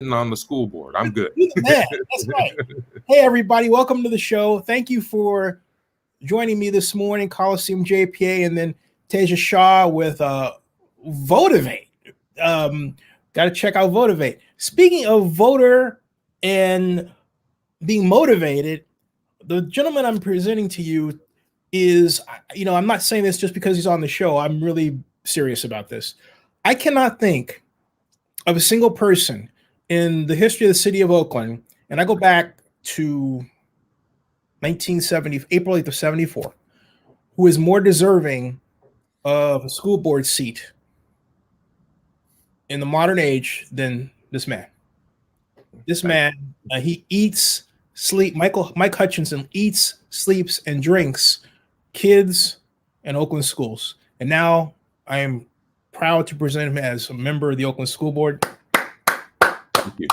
on the school board. I'm good. You're the man. That's right. Hey, everybody. Welcome to the show. Thank you for joining me this morning, Coliseum JPA, and then Teja Shah with Votivate. Got to check out Votivate. Speaking of voter and being motivated, the gentleman I'm presenting to you is, I'm not saying this just because he's on the show. I'm really serious about this. I cannot think of a single person in the history of the city of Oakland, and I go back to 1970, April 8th of 74, who is more deserving of a school board seat in the modern age than this man. This man, he eats, sleep. Mike Hutchinson eats, sleeps, and drinks kids in Oakland schools. And now I am proud to present him as a member of the Oakland School Board. Thank you.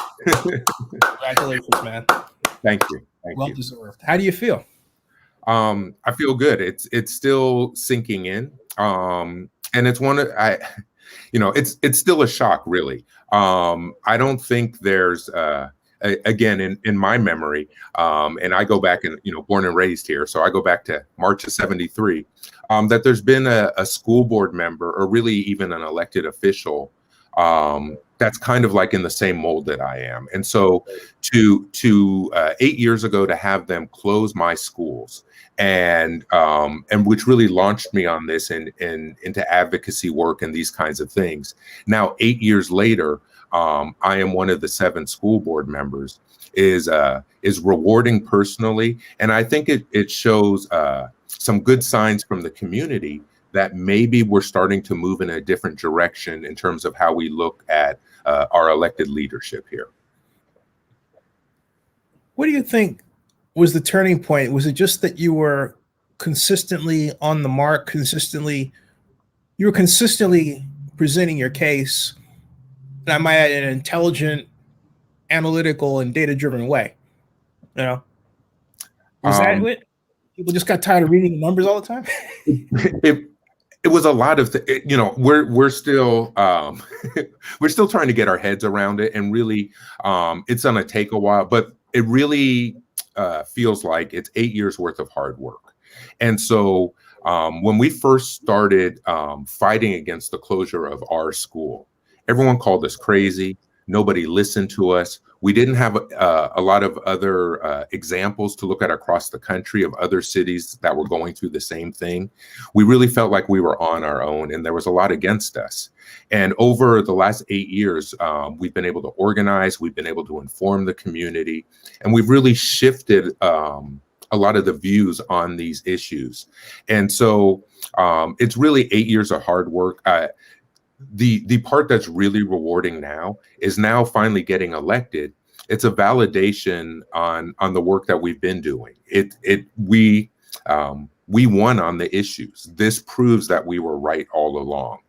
Congratulations, man. Thank you. Well deserved. How do you feel? I feel good. It's still sinking in. And it's it's still a shock, really. I don't think there's again, in my memory, and I go back and, born and raised here, so I go back to March of 73, that there's been a school board member, or really even an elected official, that's kind of like in the same mold that I am. And so to 8 years ago, to have them close my schools, and which really launched me on this and into advocacy work and these kinds of things. Now, 8 years later, I am one of the 7 school board members, is rewarding personally. And I think it shows some good signs from the community that maybe we're starting to move in a different direction in terms of how we look at our elected leadership here. What do you think was the turning point? Was it just that you were consistently on the mark, you were consistently presenting your case, and I might add, in an intelligent, analytical, and data-driven way? Was that it? People just got tired of reading the numbers all the time? It was a lot of, we're still we're still trying to get our heads around it, and really, it's gonna take a while. But it really feels like it's 8 years worth of hard work. And so when we first started fighting against the closure of our school, everyone called us crazy. Nobody listened to us. We didn't have a lot of other examples to look at across the country of other cities that were going through the same thing. We really felt like we were on our own, and there was a lot against us. And over the last 8 years, we've been able to organize, we've been able to inform the community, and we've really shifted a lot of the views on these issues. And so it's really 8 years of hard work. The part that's really rewarding now is now finally getting elected. It's a validation on the work that we've been doing. We won on the issues. This proves that we were right all along.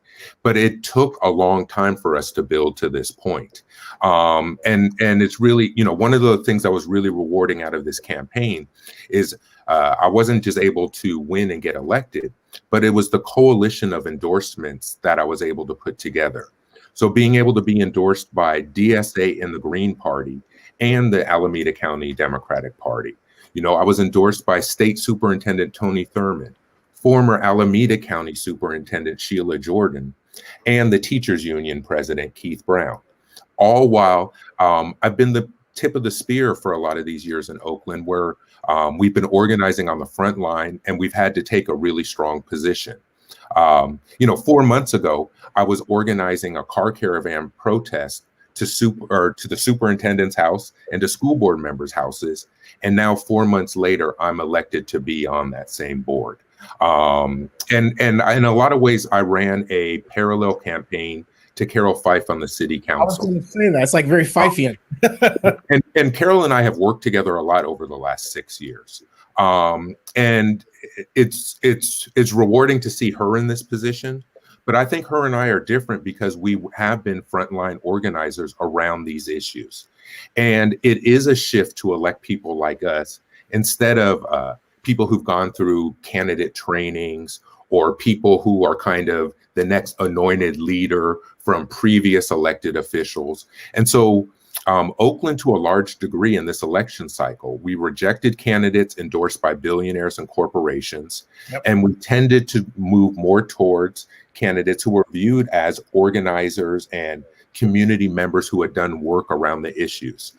But it took a long time for us to build to this point. And it's really, one of the things that was really rewarding out of this campaign is I wasn't just able to win and get elected, but it was the coalition of endorsements that I was able to put together. So being able to be endorsed by DSA and the Green Party and the Alameda County Democratic Party. I was endorsed by State Superintendent Tony Thurman, former Alameda County Superintendent Sheila Jordan, and the Teachers Union President Keith Brown. All while I've been the tip of the spear for a lot of these years in Oakland, where we've been organizing on the front line, and we've had to take a really strong position. 4 months ago, I was organizing a car caravan protest to the superintendent's house and to school board members' houses. And now 4 months later, I'm elected to be on that same board. And in a lot of ways, I ran a parallel campaign to Carol Fife on the city council. I was going to say that. It's like very Fifeian. and Carol and I have worked together a lot over the last 6 years. And it's rewarding to see her in this position. But I think her and I are different because we have been frontline organizers around these issues. And it is a shift to elect people like us instead of people who've gone through candidate trainings or people who are kind of the next anointed leader from previous elected officials. And so Oakland, to a large degree in this election cycle, we rejected candidates endorsed by billionaires and corporations, and we tended to move more towards candidates who were viewed as organizers and community members who had done work around the issues.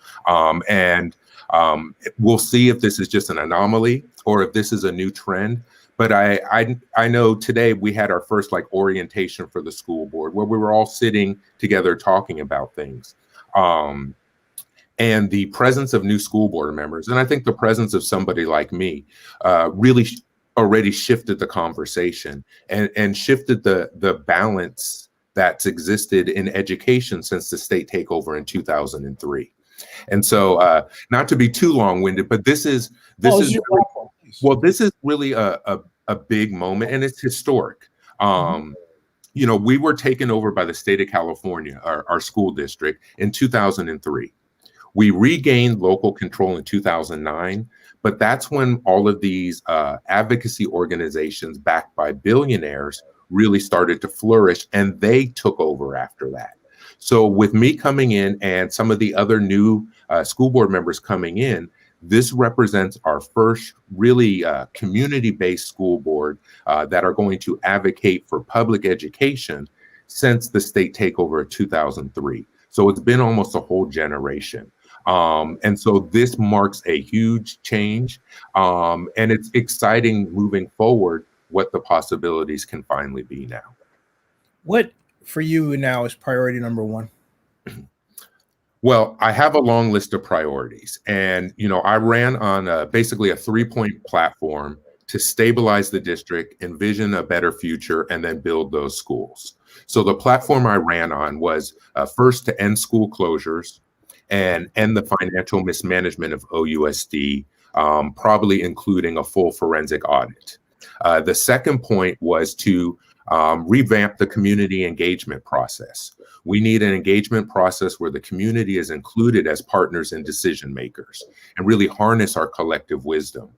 We'll see if this is just an anomaly or if this is a new trend. But I know today we had our first orientation for the school board where we were all sitting together talking about things. And the presence of new school board members, and I think the presence of somebody like me really already shifted the conversation and shifted the balance that's existed in education since the state takeover in 2003. And so not to be too long-winded, but this is really a big moment, and it's historic. We were taken over by the state of California, our school district, in 2003. We regained local control in 2009, but that's when all of these advocacy organizations backed by billionaires really started to flourish, and they took over after that. So with me coming in and some of the other new school board members coming in, this represents our first really community-based school board that are going to advocate for public education since the state takeover of 2003. So it's been almost a whole generation. And so this marks a huge change, and it's exciting moving forward what the possibilities can finally be now. What for you now is priority number one? Well, I have a long list of priorities, and I ran on basically a 3-point platform to stabilize the district, envision a better future, and then build those schools. So the platform I ran on was first to end school closures and end the financial mismanagement of OUSD, probably including a full forensic audit. The second point was to revamp the community engagement process. We need an engagement process where the community is included as partners and decision makers and really harness our collective wisdom.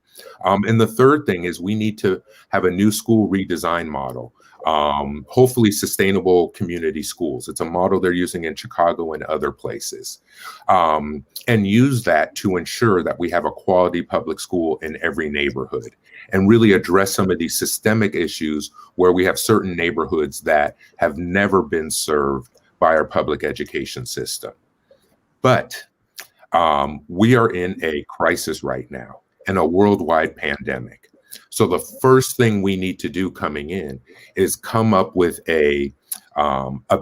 And the third thing is we need to have a new school redesign model, hopefully sustainable community schools. It's a model they're using in Chicago and other places, and use that to ensure that we have a quality public school in every neighborhood and really address some of these systemic issues where we have certain neighborhoods that have never been served by our public education system. But we are in a crisis right now and a worldwide pandemic. So the first thing we need to do coming in is come up with a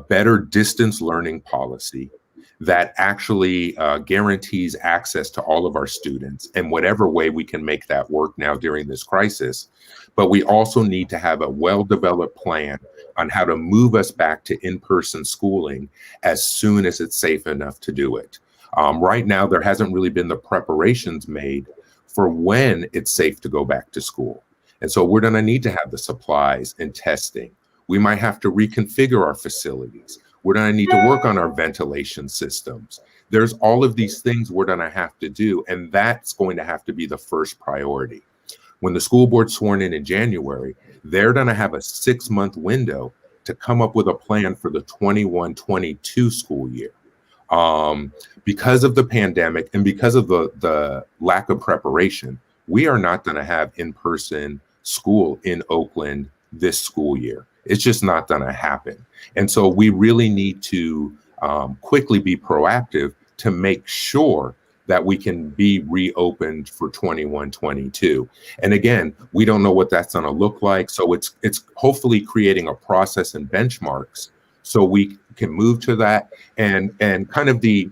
better distance learning policy that actually guarantees access to all of our students in whatever way we can make that work now during this crisis. But we also need to have a well-developed plan on how to move us back to in-person schooling as soon as it's safe enough to do it. Right now, there hasn't really been the preparations made for when it's safe to go back to school. And so we're gonna need to have the supplies and testing. We might have to reconfigure our facilities. We're gonna need to work on our ventilation systems. There's all of these things we're gonna have to do, and that's going to have to be the first priority. When the school board's sworn in January, they're gonna have a 6-month window to come up with a plan for the 21-22 school year. Because of the pandemic and because of the lack of preparation, we are not gonna have in-person school in Oakland this school year. It's just not gonna happen. And so we really need to quickly be proactive to make sure that we can be reopened for 21-22. And again, we don't know what that's gonna look like. So it's hopefully creating a process and benchmarks so we can move to that. And kind of the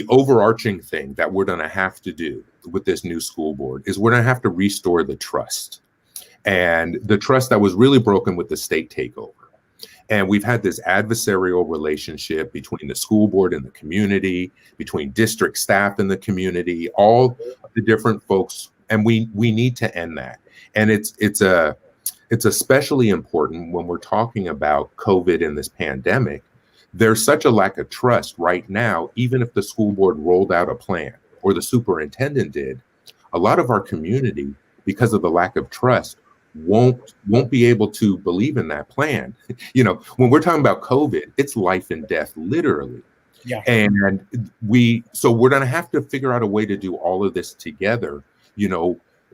overarching thing that we're gonna have to do with this new school board is we're gonna have to restore the trust. And the trust that was really broken with the state takeover. And we've had this adversarial relationship between the school board and the community, between district staff and the community, all the different folks, and we need to end that. And it's especially important when we're talking about COVID and this pandemic. There's such a lack of trust right now, even if the school board rolled out a plan or the superintendent did, a lot of our community, because of the lack of trust, won't be able to believe in that plan. When we're talking about COVID, it's life and death, literally. Yeah. And so we're going to have to figure out a way to do all of this together.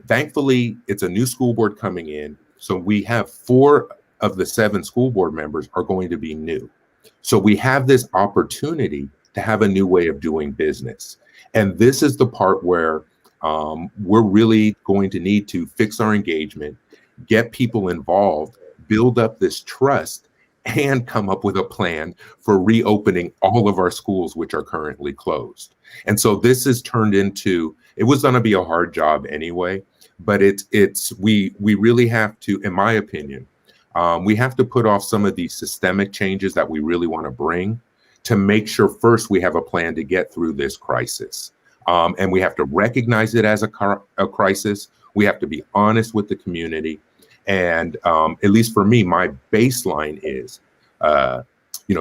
Thankfully, it's a new school board coming in. So we have 4 of the 7 school board members are going to be new. So we have this opportunity to have a new way of doing business. And this is the part where we're really going to need to fix our engagement, get people involved, build up this trust, and come up with a plan for reopening all of our schools, which are currently closed. And so this has turned into, it was going to be a hard job anyway, but we really have to, in my opinion, we have to put off some of these systemic changes that we really want to bring to make sure first we have a plan to get through this crisis. And we have to recognize it as a crisis. We have to be honest with the community. And at least for me, my baseline is,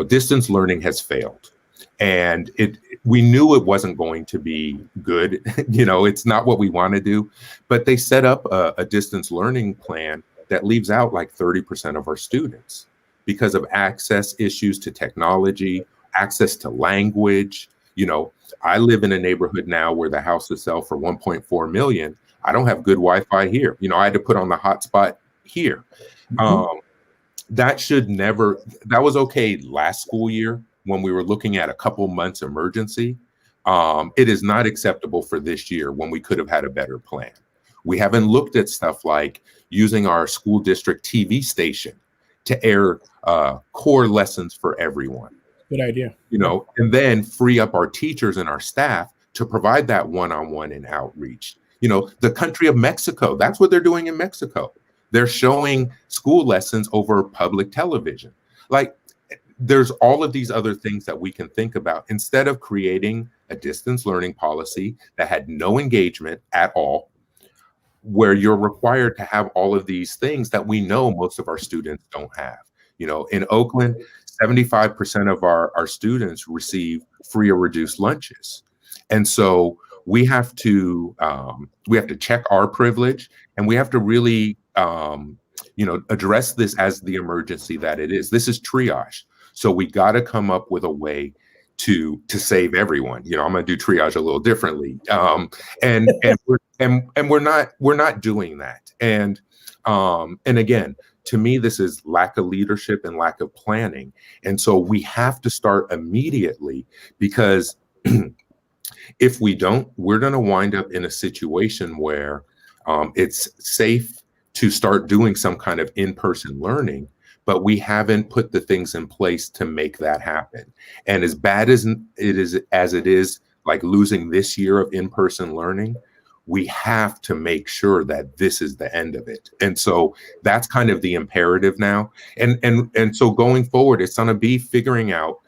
distance learning has failed. And we knew it wasn't going to be good. It's not what we want to do. But they set up a distance learning plan that leaves out like 30% of our students because of access issues to technology, access to language. I live in a neighborhood now where the houses sell for 1.4 million. I don't have good Wi-Fi here. I had to put on the hotspot here. Mm-hmm. That was okay last school year when we were looking at a couple months emergency. It is not acceptable for this year when we could have had a better plan. We haven't looked at stuff like using our school district TV station to air core lessons for everyone. Good idea. And then free up our teachers and our staff to provide that one-on-one and outreach. The country of Mexico, that's what they're doing in Mexico. They're showing school lessons over public television. Like, there's all of these other things that we can think about instead of creating a distance learning policy that had no engagement at all, where you're required to have all of these things that we know most of our students don't have. In Oakland, 75% of our students receive free or reduced lunches. And so we have to check our privilege, and we have to really address this as the emergency that it is. This is triage. So we got to come up with a way to save everyone. I'm going to do triage a little differently. And we're not doing that. And again, to me, this is lack of leadership and lack of planning. And so we have to start immediately, because if we don't, we're going to wind up in a situation where it's safe to start doing some kind of in-person learning, but we haven't put the things in place to make that happen. And as bad as it is, like losing this year of in-person learning, we have to make sure that this is the end of it. And so that's kind of the imperative now. And so going forward, it's going to be figuring out,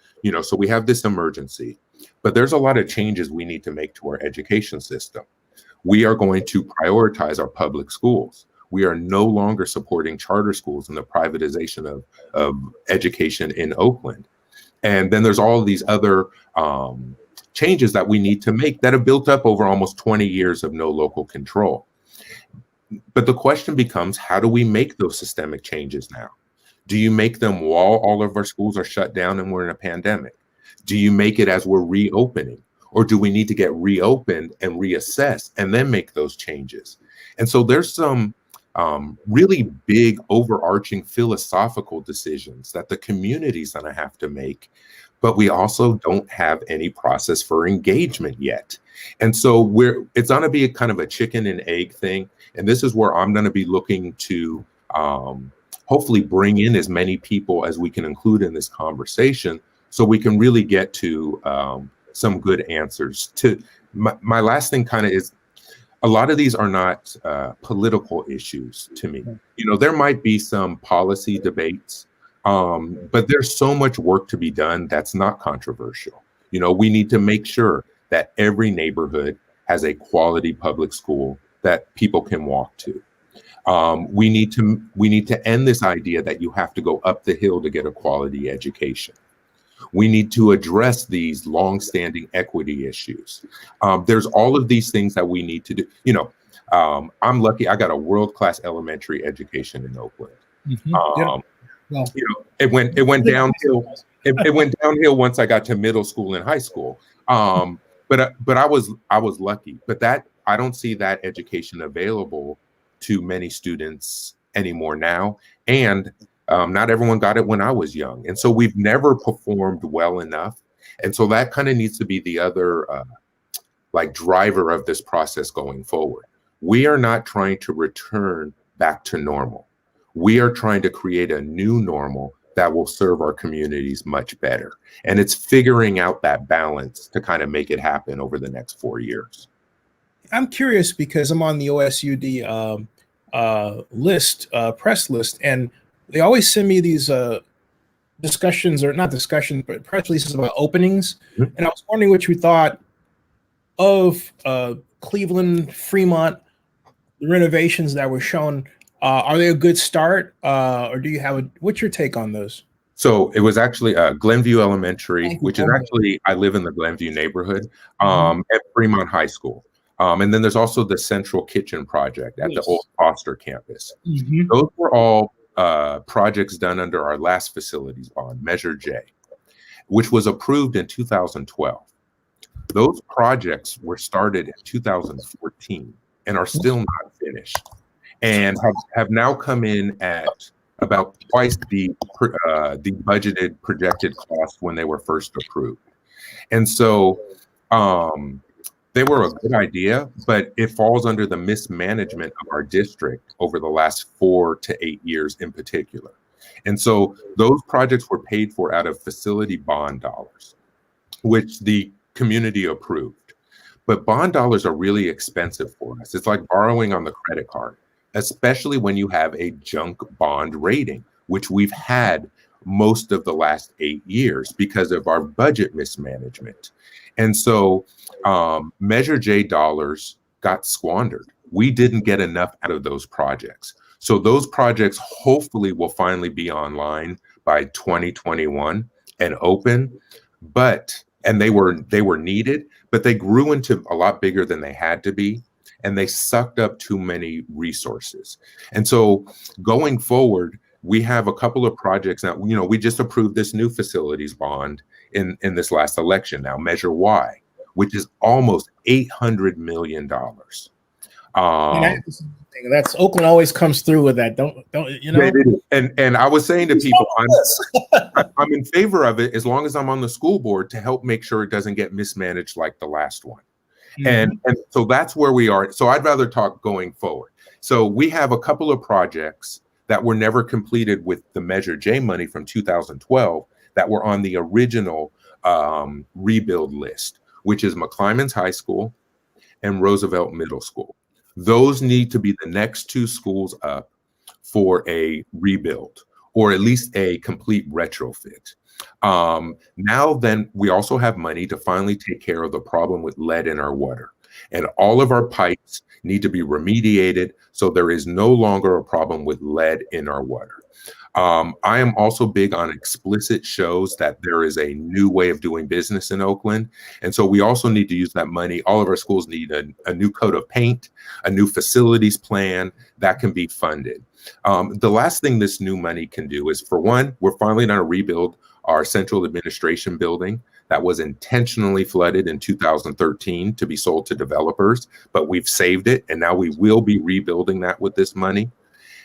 so we have this emergency, but there's a lot of changes we need to make to our education system. We are going to prioritize our public schools. We are no longer supporting charter schools and the privatization of education in Oakland. And then there's all of these other changes that we need to make that have built up over almost 20 years of no local control. But the question becomes, how do we make those systemic changes now? Do you make them while all of our schools are shut down and we're in a pandemic? Do you make it as we're reopening? Or do we need to get reopened and reassess and then make those changes? And so there's some really big overarching philosophical decisions that the community's going to have to make, but we also don't have any process for engagement yet. And so it's going to be a kind of a chicken and egg thing. And this is where I'm going to be looking to hopefully bring in as many people as we can include in this conversation so we can really get to some good answers. To my last thing kind of is, a lot of these are not political issues to me. There might be some policy debates, but there's so much work to be done that's not controversial. We need to make sure that every neighborhood has a quality public school that people can walk to. We need to end this idea that you have to go up the hill to get a quality education. We need to address these long-standing equity issues. There's all of these things that we need to do. I'm lucky I got a world-class elementary education in Oakland. Mm-hmm. Well, It went downhill. It went downhill once I got to middle school and high school. But I was lucky. But that I don't see that education available to many students anymore now. And not everyone got it when I was young, and so we've never performed well enough. And so that kind of needs to be the other like driver of this process going forward. We are not trying to return back to normal. We are trying to create a new normal that will serve our communities much better. And it's figuring out that balance to kind of make it happen over the next 4 years. I'm curious because I'm on the OSUD press list, and they always send me these discussions, or not discussions, but press releases about openings. Mhm. And I was wondering what you thought of Cleveland, Fremont, the renovations that were shown. Are they a good start, or do you have what's your take on those? So it was actually Glenview Elementary, which is actually, I live in the Glenview neighborhood, at Fremont High School. And then there's also the Central Kitchen Project at the old Foster campus. Mhm. Those were all projects done under our last facilities bond, Measure J, which was approved in 2012. Those projects were started in 2014 and are still not finished, and have now come in at about twice the budgeted projected cost when they were first approved. And so they were a good idea, but it falls under the mismanagement of our district over the last 4 to 8 years in particular. And so those projects were paid for out of facility bond dollars, which the community approved. But bond dollars are really expensive for us. It's like borrowing on the credit card, especially when you have a junk bond rating, which we've had most of the last 8 years because of our budget mismanagement. And so Measure J dollars got squandered. We didn't get enough out of those projects. So those projects hopefully will finally be online by 2021 and open. And they were needed, but they grew into a lot bigger than they had to be, and they sucked up too many resources. And so going forward, we have a couple of projects now. We just approved this new facilities bond in this last election now, Measure Y, which is almost $800 million. That's Oakland always comes through with that. Don't you know? And I was saying to people, I'm in favor of it as long as I'm on the school board to help make sure it doesn't get mismanaged like the last one. Mm-hmm. And so that's where we are. So I'd rather talk going forward. So we have a couple of projects that were never completed with the Measure J money from 2012 that were on the original rebuild list, which is McClymonds High School and Roosevelt Middle School. Those need to be the next 2 schools up for a rebuild, or at least a complete retrofit. Now then, we also have money to finally take care of the problem with lead in our water. And all of our pipes need to be remediated so there is no longer a problem with lead in our water. I am also big on explicit shows that there is a new way of doing business in Oakland. And so we also need to use that money. All of our schools need a new coat of paint, a new facilities plan that can be funded. The last thing this new money can do is, for one, we're finally going to rebuild our central administration building that was intentionally flooded in 2013 to be sold to developers, but we've saved it, and now we will be rebuilding that with this money.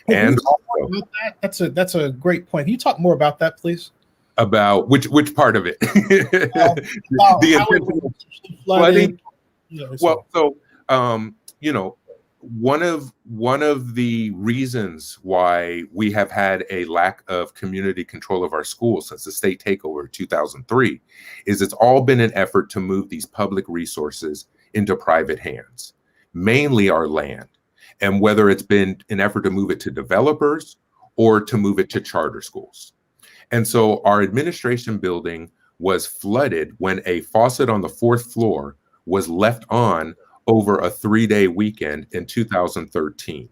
And also, that's a great point. Can you talk more about that, please? About which part of it? The intentional flooding. Well, so one of the reasons why we have had a lack of community control of our schools since the state takeover in 2003 is it's all been an effort to move these public resources into private hands, mainly our land. And whether it's been an effort to move it to developers or to move it to charter schools. And so our administration building was flooded when a faucet on the 4th floor was left on over a 3-day weekend in 2013.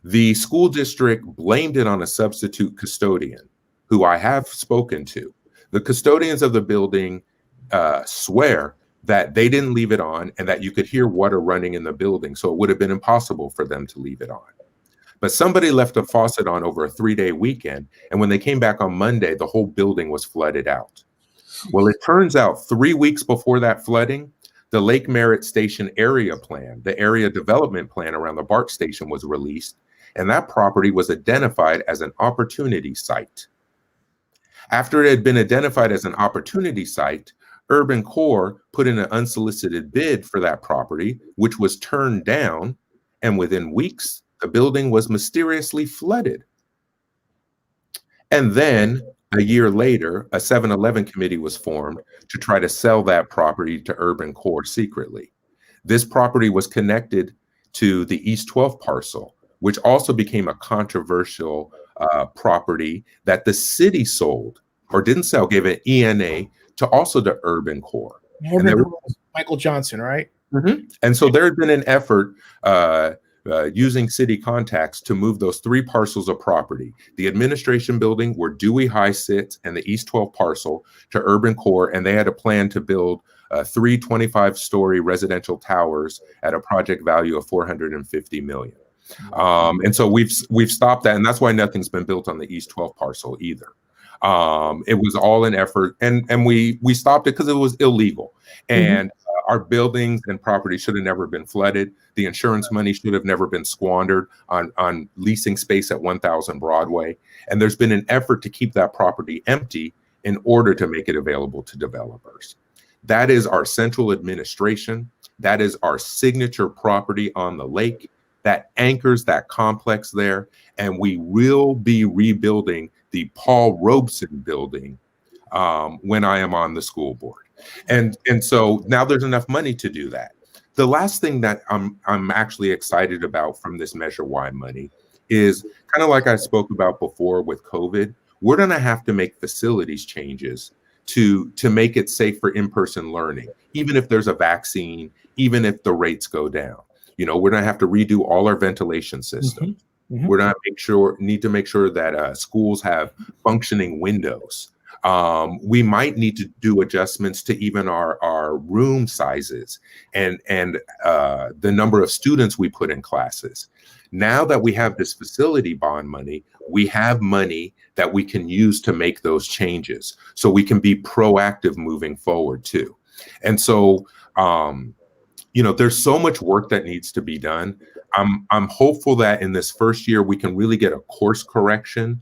The school district blamed it on a substitute custodian, who I have spoken to. The custodians of the building swear that they didn't leave it on and that you could hear water running in the building, so it would have been impossible for them to leave it on. But somebody left a faucet on over a 3-day weekend, and when they came back on Monday, the whole building was flooded out. Well, it turns out 3 weeks before that flooding, the Lake Merritt Station area plan, the area development plan around the BART station, was released, and that property was identified as an opportunity site. After it had been identified as an opportunity site, Urban Core put in an unsolicited bid for that property, which was turned down, and within weeks, the building was mysteriously flooded. And then a year later, a 7-Eleven committee was formed to try to sell that property to Urban Core secretly. This property was connected to the East 12 parcel, which also became a controversial property that the city sold or didn't sell, gave an ENA to also the Urban Core. Michael Johnson, right? Mm-hmm. And so there had been an effort using city contacts to move those 3 parcels of property, the administration building where Dewey High sits and the East 12 parcel, to Urban Core, and they had a plan to build 3 25-story residential towers at a project value of $450 million. And so we've stopped that, and that's why nothing's been built on the East 12 parcel either. It was all an effort, and we stopped it because it was illegal. And our buildings and property should have never been flooded. The insurance money should have never been squandered on leasing space at 1000 Broadway. And there's been an effort to keep that property empty in order to make it available to developers. That is our central administration. That is our signature property on the lake that anchors that complex there. And we will be rebuilding the Paul Robeson building when I am on the school board. And so now there's enough money to do that. The last thing that I'm actually excited about from this Measure Y money is kind of like I spoke about before with COVID. We're going to have to make facilities changes to make it safe for in-person learning, even if there's a vaccine, even if the rates go down. You know, we're going to have to redo all our ventilation systems. We're going to need to make sure that schools have functioning windows. We might need to do adjustments to even our room sizes and the number of students we put in classes. Now that we have this facility bond money, we have money that we can use to make those changes, so we can be proactive moving forward too. And so, you know, there's so much work that needs to be done. I'm hopeful that in this first year we can really get a course correction.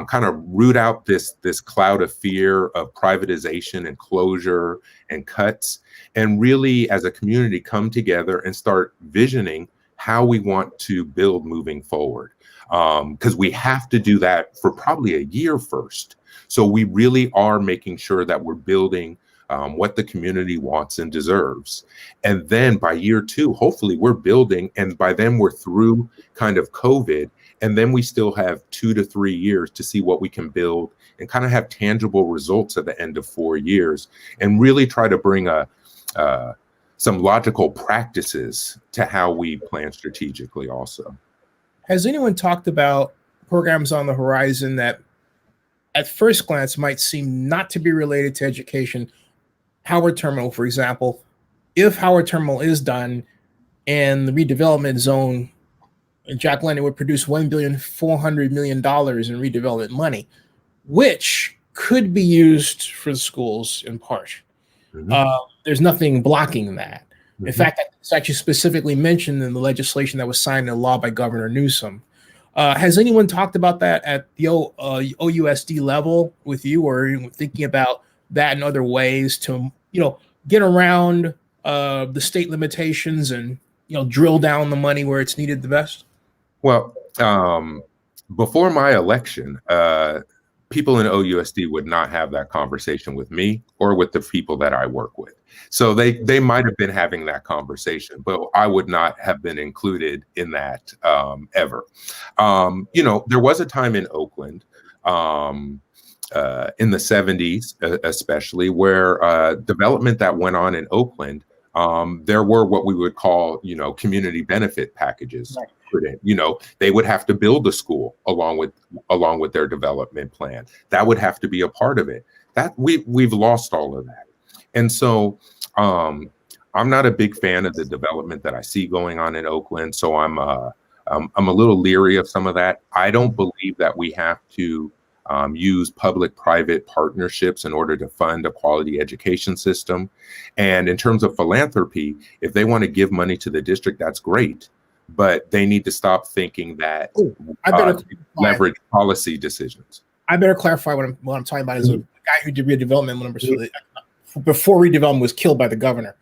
Kind of root out this cloud of fear of privatization and closure and cuts, and really as a community come together and start visioning how we want to build moving forward. Because we have to do that for probably a year first. So we really are making sure that we're building what the community wants and deserves. And then by year 2, hopefully we're building, and by then we're through kind of COVID. And then we still have 2 to 3 years to see what we can build and kind of have tangible results at the end of 4 years, and really try to bring some logical practices to how we plan strategically also. Has anyone talked about programs on the horizon that at first glance might seem not to be related to education? Howard Terminal, for example, if Howard Terminal is done and the redevelopment zone, Jack London would produce $1.4 billion in redevelopment money, which could be used for the schools in part. There's nothing blocking that. In fact, it's actually specifically mentioned in the legislation that was signed into law by Governor Newsom. Has anyone talked about that at the OUSD level with you, or thinking about that in other ways to, you know, get around the state limitations and, you know, drill down the money where it's needed the best? Well, before my election, people in OUSD would not have that conversation with me or with the people that I work with. So they might have been having that conversation, but I would not have been included in that ever. You know, there was a time in Oakland in the 70s, especially, where development that went on in Oakland, there were what we would call, you know, community benefit packages. Right. You know, they would have to build a school along with their development plan. That would have to be a part of it. That we've lost all of that. And so I'm not a big fan of the development that I see going on in Oakland. So I'm I'm a little leery of some of that. I don't believe that we have to use public-private partnerships in order to fund a quality education system. And in terms of philanthropy, if they want to give money to the district, that's great. But they need to stop thinking that I better leverage policy decisions. I better clarify what I'm talking about. Is a guy who did redevelopment before redevelopment was killed by the governor.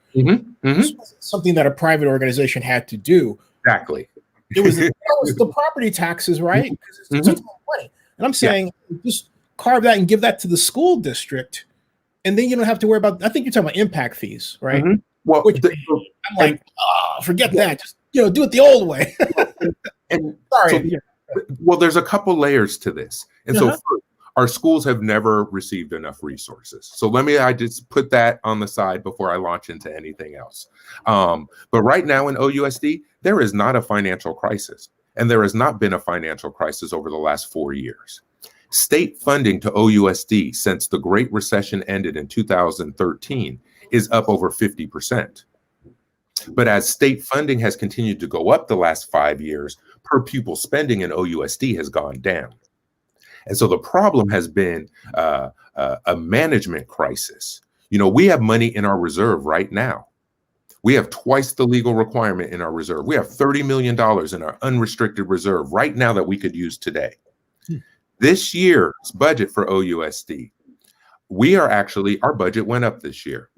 Something that a private organization had to do. Exactly. It was the property taxes, right? Because it's a ton of money. And I'm saying just carve that and give that to the school district, and then you don't have to worry about. I think you're talking about impact fees, right? Well, I'm like, forget that. Just do it the old way. Sorry. Well, there's a couple layers to this, and so first, our schools have never received enough resources. So I just put that on the side before I launch into anything else. But right now in OUSD, there is not a financial crisis, and there has not been a financial crisis over the last 4 years. State funding to OUSD since the Great Recession ended in 2013 is up over 50%. But as state funding has continued to go up the last 5 years, per pupil spending in OUSD has gone down. And so the problem has been a management crisis. We have money in our reserve right now. We have twice the legal requirement in our reserve. We have $30 million in our unrestricted reserve right now that we could use today. This year's budget for OUSD, our budget went up this year.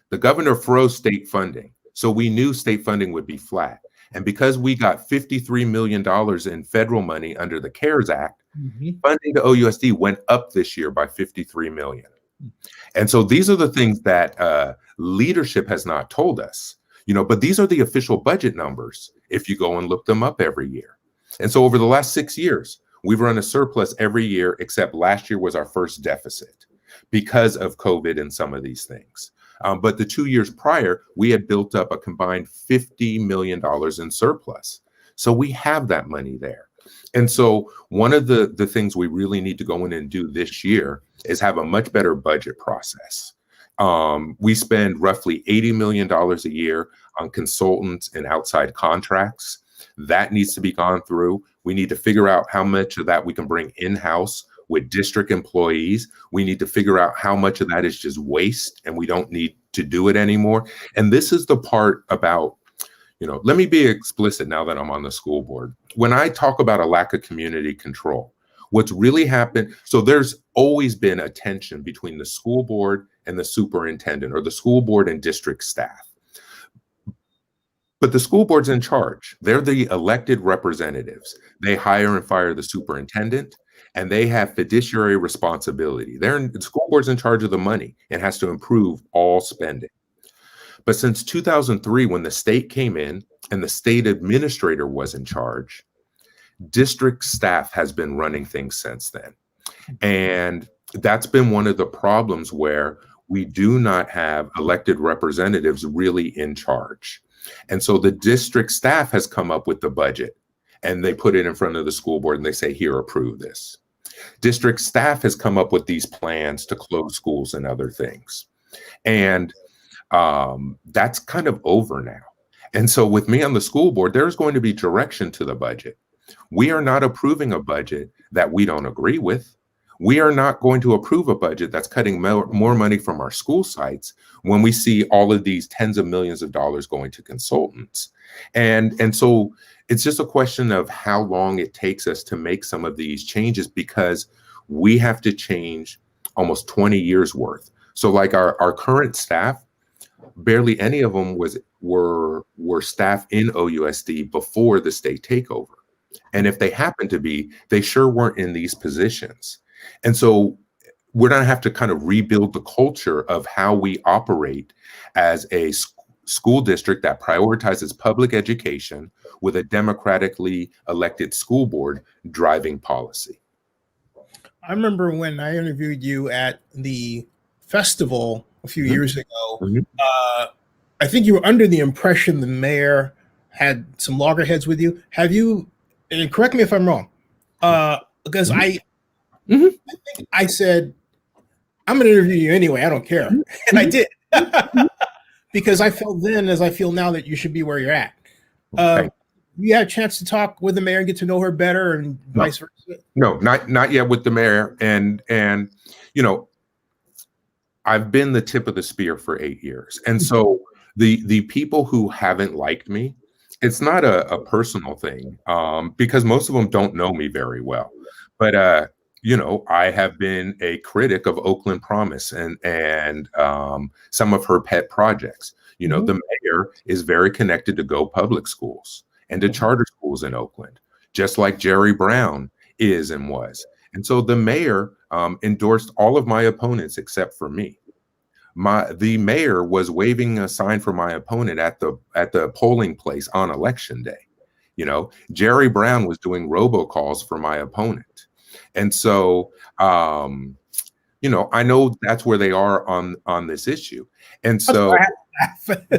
The governor froze state funding, so we knew state funding would be flat. And because we got $53 million in federal money under the CARES Act, funding to OUSD went up this year by $53 million. And so these are the things that leadership has not told us, but these are the official budget numbers if you go and look them up every year. And so over the last 6 years, we've run a surplus every year, except last year was our first deficit because of COVID and some of these things. But the 2 years prior, we had built up a combined $50 million in surplus. So we have that money there. And so one of the things we really need to go in and do this year is have a much better budget process. We spend roughly $80 million a year on consultants and outside contracts. That needs to be gone through. We need to figure out how much of that we can bring in-house with district employees. We need to figure out how much of that is just waste and we don't need to do it anymore. And this is the part about, let me be explicit now that I'm on the school board. When I talk about a lack of community control, what's really happened, so there's always been a tension between the school board and the superintendent, or the school board and district staff. But the school board's in charge. They're the elected representatives. They hire and fire the superintendent, and they have fiduciary responsibility. The school board's in charge of the money and has to improve all spending. But since 2003, when the state came in and the state administrator was in charge, district staff has been running things since then. And that's been one of the problems where we do not have elected representatives really in charge. And so the district staff has come up with the budget and they put it in front of the school board and they say, here, approve this. District staff has come up with these plans to close schools and other things. And that's kind of over now. And so with me on the school board, there's going to be direction to the budget. We are not approving a budget that we don't agree with. We are not going to approve a budget that's cutting more money from our school sites when we see all of these tens of millions of dollars going to consultants. And so it's just a question of how long it takes us to make some of these changes, because we have to change almost 20 years worth. So like our current staff, barely any of them were staff in OUSD before the state takeover. And if they happen to be, they sure weren't in these positions. And so we're going to have to kind of rebuild the culture of how we operate as a school district that prioritizes public education with a democratically elected school board driving policy. I remember when I interviewed you at the festival a few years ago, I think you were under the impression the mayor had some loggerheads with you. Have you, and correct me if I'm wrong, because I think I said, I'm going to interview you anyway. I don't care. And I did. Because I felt then, as I feel now, that you should be where you're at. you had a chance to talk with the mayor and get to know her better, and vice versa? No, not yet with the mayor. And I've been the tip of the spear for 8 years. And so the people who haven't liked me, it's not a personal thing, because most of them don't know me very well. But I have been a critic of Oakland Promise and some of her pet projects. The mayor is very connected to Go Public Schools and to charter schools in Oakland, just like Jerry Brown is and was. And so the mayor endorsed all of my opponents except for me. The mayor was waving a sign for my opponent at the polling place on election day. Jerry Brown was doing robocalls for my opponent. And so I know that's where they are on this issue. And so but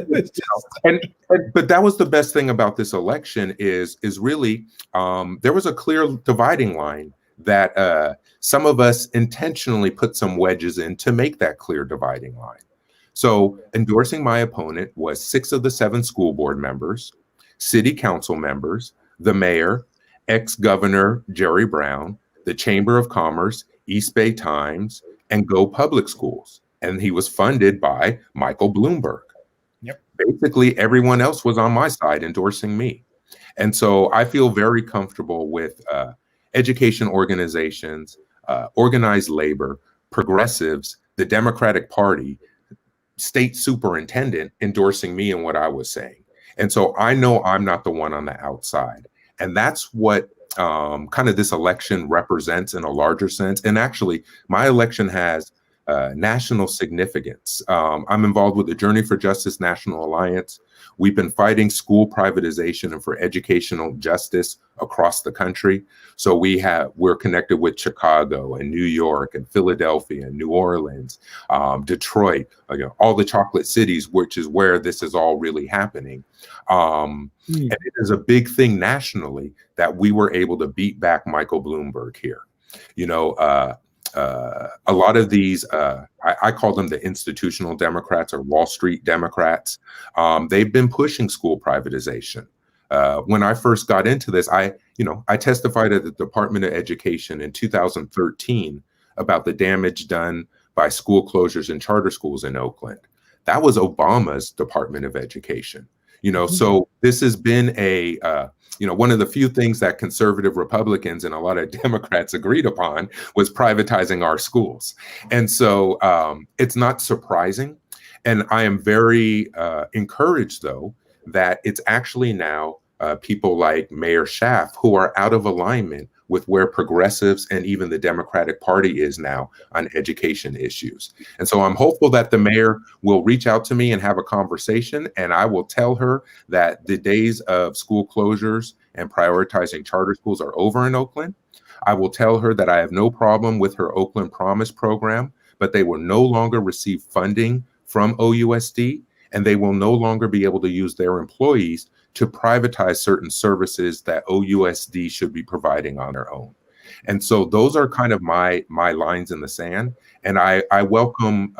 that was the best thing about this election is really there was a clear dividing line that some of us intentionally put some wedges in to make that clear dividing line. So endorsing my opponent was 6 of the 7 school board members, city council members, the mayor, ex-governor Jerry Brown, the Chamber of Commerce, East Bay Times, and Go Public Schools. And he was funded by Michael Bloomberg. Yep. Basically, everyone else was on my side endorsing me. And so I feel very comfortable with education organizations, organized labor, progressives, the Democratic Party, state superintendent endorsing me and what I was saying. And so I know I'm not the one on the outside. And that's what kind of this election represents in a larger sense. And actually, my election has national significance. I'm involved with the Journey for Justice National Alliance. We've been fighting school privatization and for educational justice across the country. So we're connected with Chicago and New York and Philadelphia and New Orleans, Detroit, all the chocolate cities, which is where this is all really happening. And it is a big thing nationally that we were able to beat back Michael Bloomberg here. A lot of these, I call them the institutional Democrats or Wall Street Democrats. They've been pushing school privatization. When I first got into this, I testified at the Department of Education in 2013 about the damage done by school closures and charter schools in Oakland. That was Obama's Department of Education. So this has been one of the few things that conservative Republicans and a lot of Democrats agreed upon was privatizing our schools. And so it's not surprising. And I am very encouraged, though, that it's actually now people like Mayor Schaaf who are out of alignment with where progressives and even the Democratic Party is now on education issues. And so I'm hopeful that the mayor will reach out to me and have a conversation, and I will tell her that the days of school closures and prioritizing charter schools are over in Oakland. I will tell her that I have no problem with her Oakland Promise program, but they will no longer receive funding from OUSD, and they will no longer be able to use their employees to privatize certain services that OUSD should be providing on their own. And so those are kind of my lines in the sand. And I welcome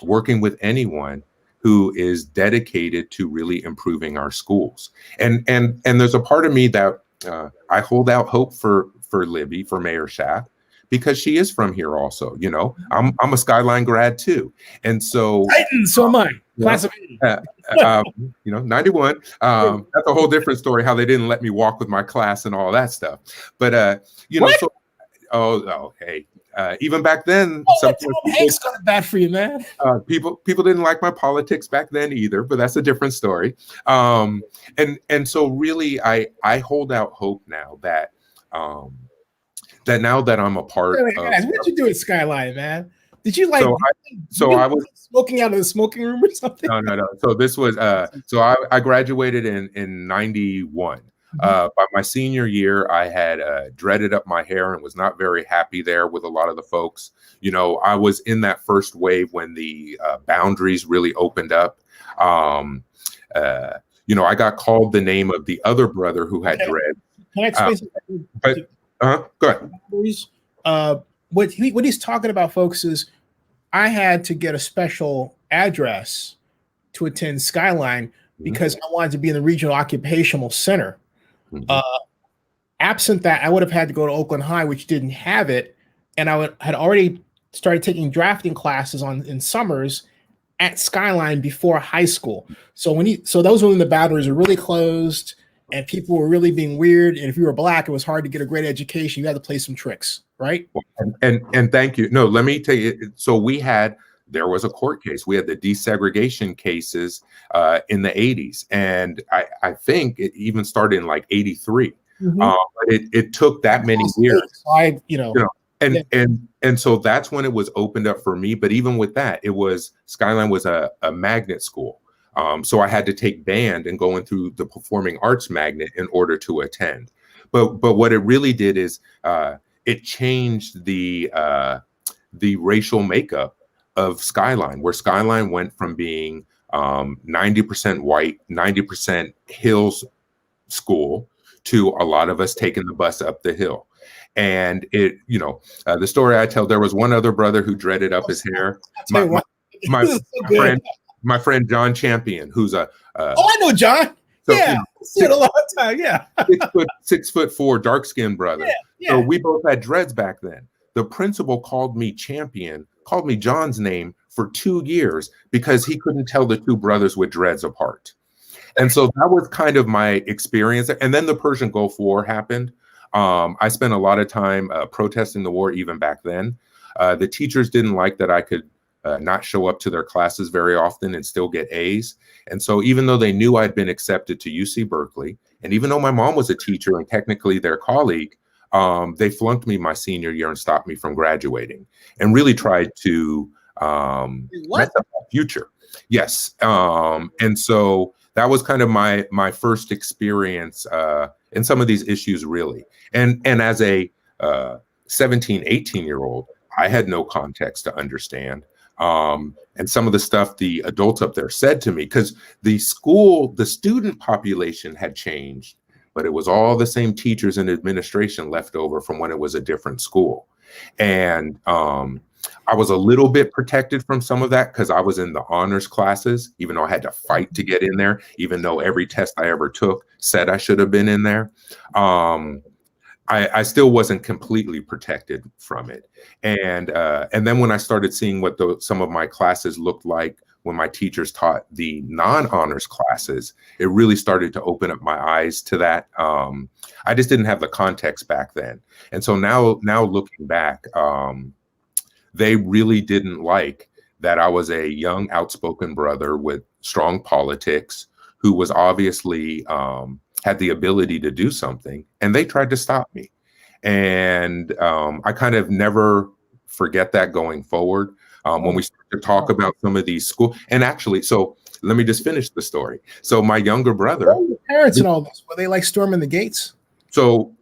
working with anyone who is dedicated to really improving our schools. And there's a part of me that I hold out hope for Libby, for Mayor Schaaf, because she is from here also. I'm a Skyline grad too. And so so am I. Class of 80. 91. That's a whole different story, how they didn't let me walk with my class and all that stuff. But, hey, even back then, Hank's got it bad for you, man. People didn't like my politics back then either, but that's a different story. And so really, I hold out hope now that now that I'm a part of. What'd you do at Skyline, man? Did you I was smoking out of the smoking room or something? No. So this was I graduated in 91. By my senior year, I had dreaded up my hair and was not very happy there with a lot of the folks. I was in that first wave when the boundaries really opened up. I got called the name of the other brother who had dread. Can I explain something? Go ahead. What he's talking about, folks, is I had to get a special address to attend Skyline because I wanted to be in the regional occupational center. Mhm. Absent that, I would have had to go to Oakland High, which didn't have it, and had already started taking drafting classes in summers at Skyline before high school. So those were when the boundaries were really closed and people were really being weird. And if you were black, it was hard to get a great education. You had to play some tricks, right? And thank you. No, let me tell you. So there was a court case. We had the desegregation cases in the 80s. And I think it even started in like 83. Mm-hmm. But it took that many years. And so that's when it was opened up for me. But even with that, Skyline was a magnet school. So I had to take band and going through the performing arts magnet in order to attend. But what it really did is it changed the racial makeup of Skyline, where Skyline went from being 90% white, 90% Hills school to a lot of us taking the bus up the hill. And the story I tell, there was one other brother who dreaded up his hair. My friend John Champion, who's I know John. So, yeah, see it a lot of time. Yeah, 6'4", dark-skinned brother. Yeah. So we both had dreads back then. The principal called me Champion, called me John's name for 2 years because he couldn't tell the two brothers with dreads apart. And so that was kind of my experience. And then the Persian Gulf War happened. I spent a lot of time protesting the war even back then. The teachers didn't like that I could not show up to their classes very often and still get A's. And so even though they knew I'd been accepted to UC Berkeley, and even though my mom was a teacher and technically their colleague, they flunked me my senior year and stopped me from graduating and really tried to mess up my future. Yes. And so that was kind of my first experience in some of these issues, really. And as a 17, 18-year-old, I had no context to understand. And some of the stuff the adults up there said to me, because the student population had changed, but it was all the same teachers and administration left over from when it was a different school. And I was a little bit protected from some of that because I was in the honors classes, even though I had to fight to get in there, even though every test I ever took said I should have been in there. I still wasn't completely protected from it. And then when I started seeing what some of my classes looked like when my teachers taught the non-honors classes, it really started to open up my eyes to that. I just didn't have the context back then. And so now looking back, they really didn't like that I was a young, outspoken brother with strong politics who was obviously had the ability to do something, and they tried to stop me. And I kind of never forget that going forward. When we start to talk about some of these schools, and actually, so let me just finish the story. So my younger brother, parents and all this, were they like storming the gates? So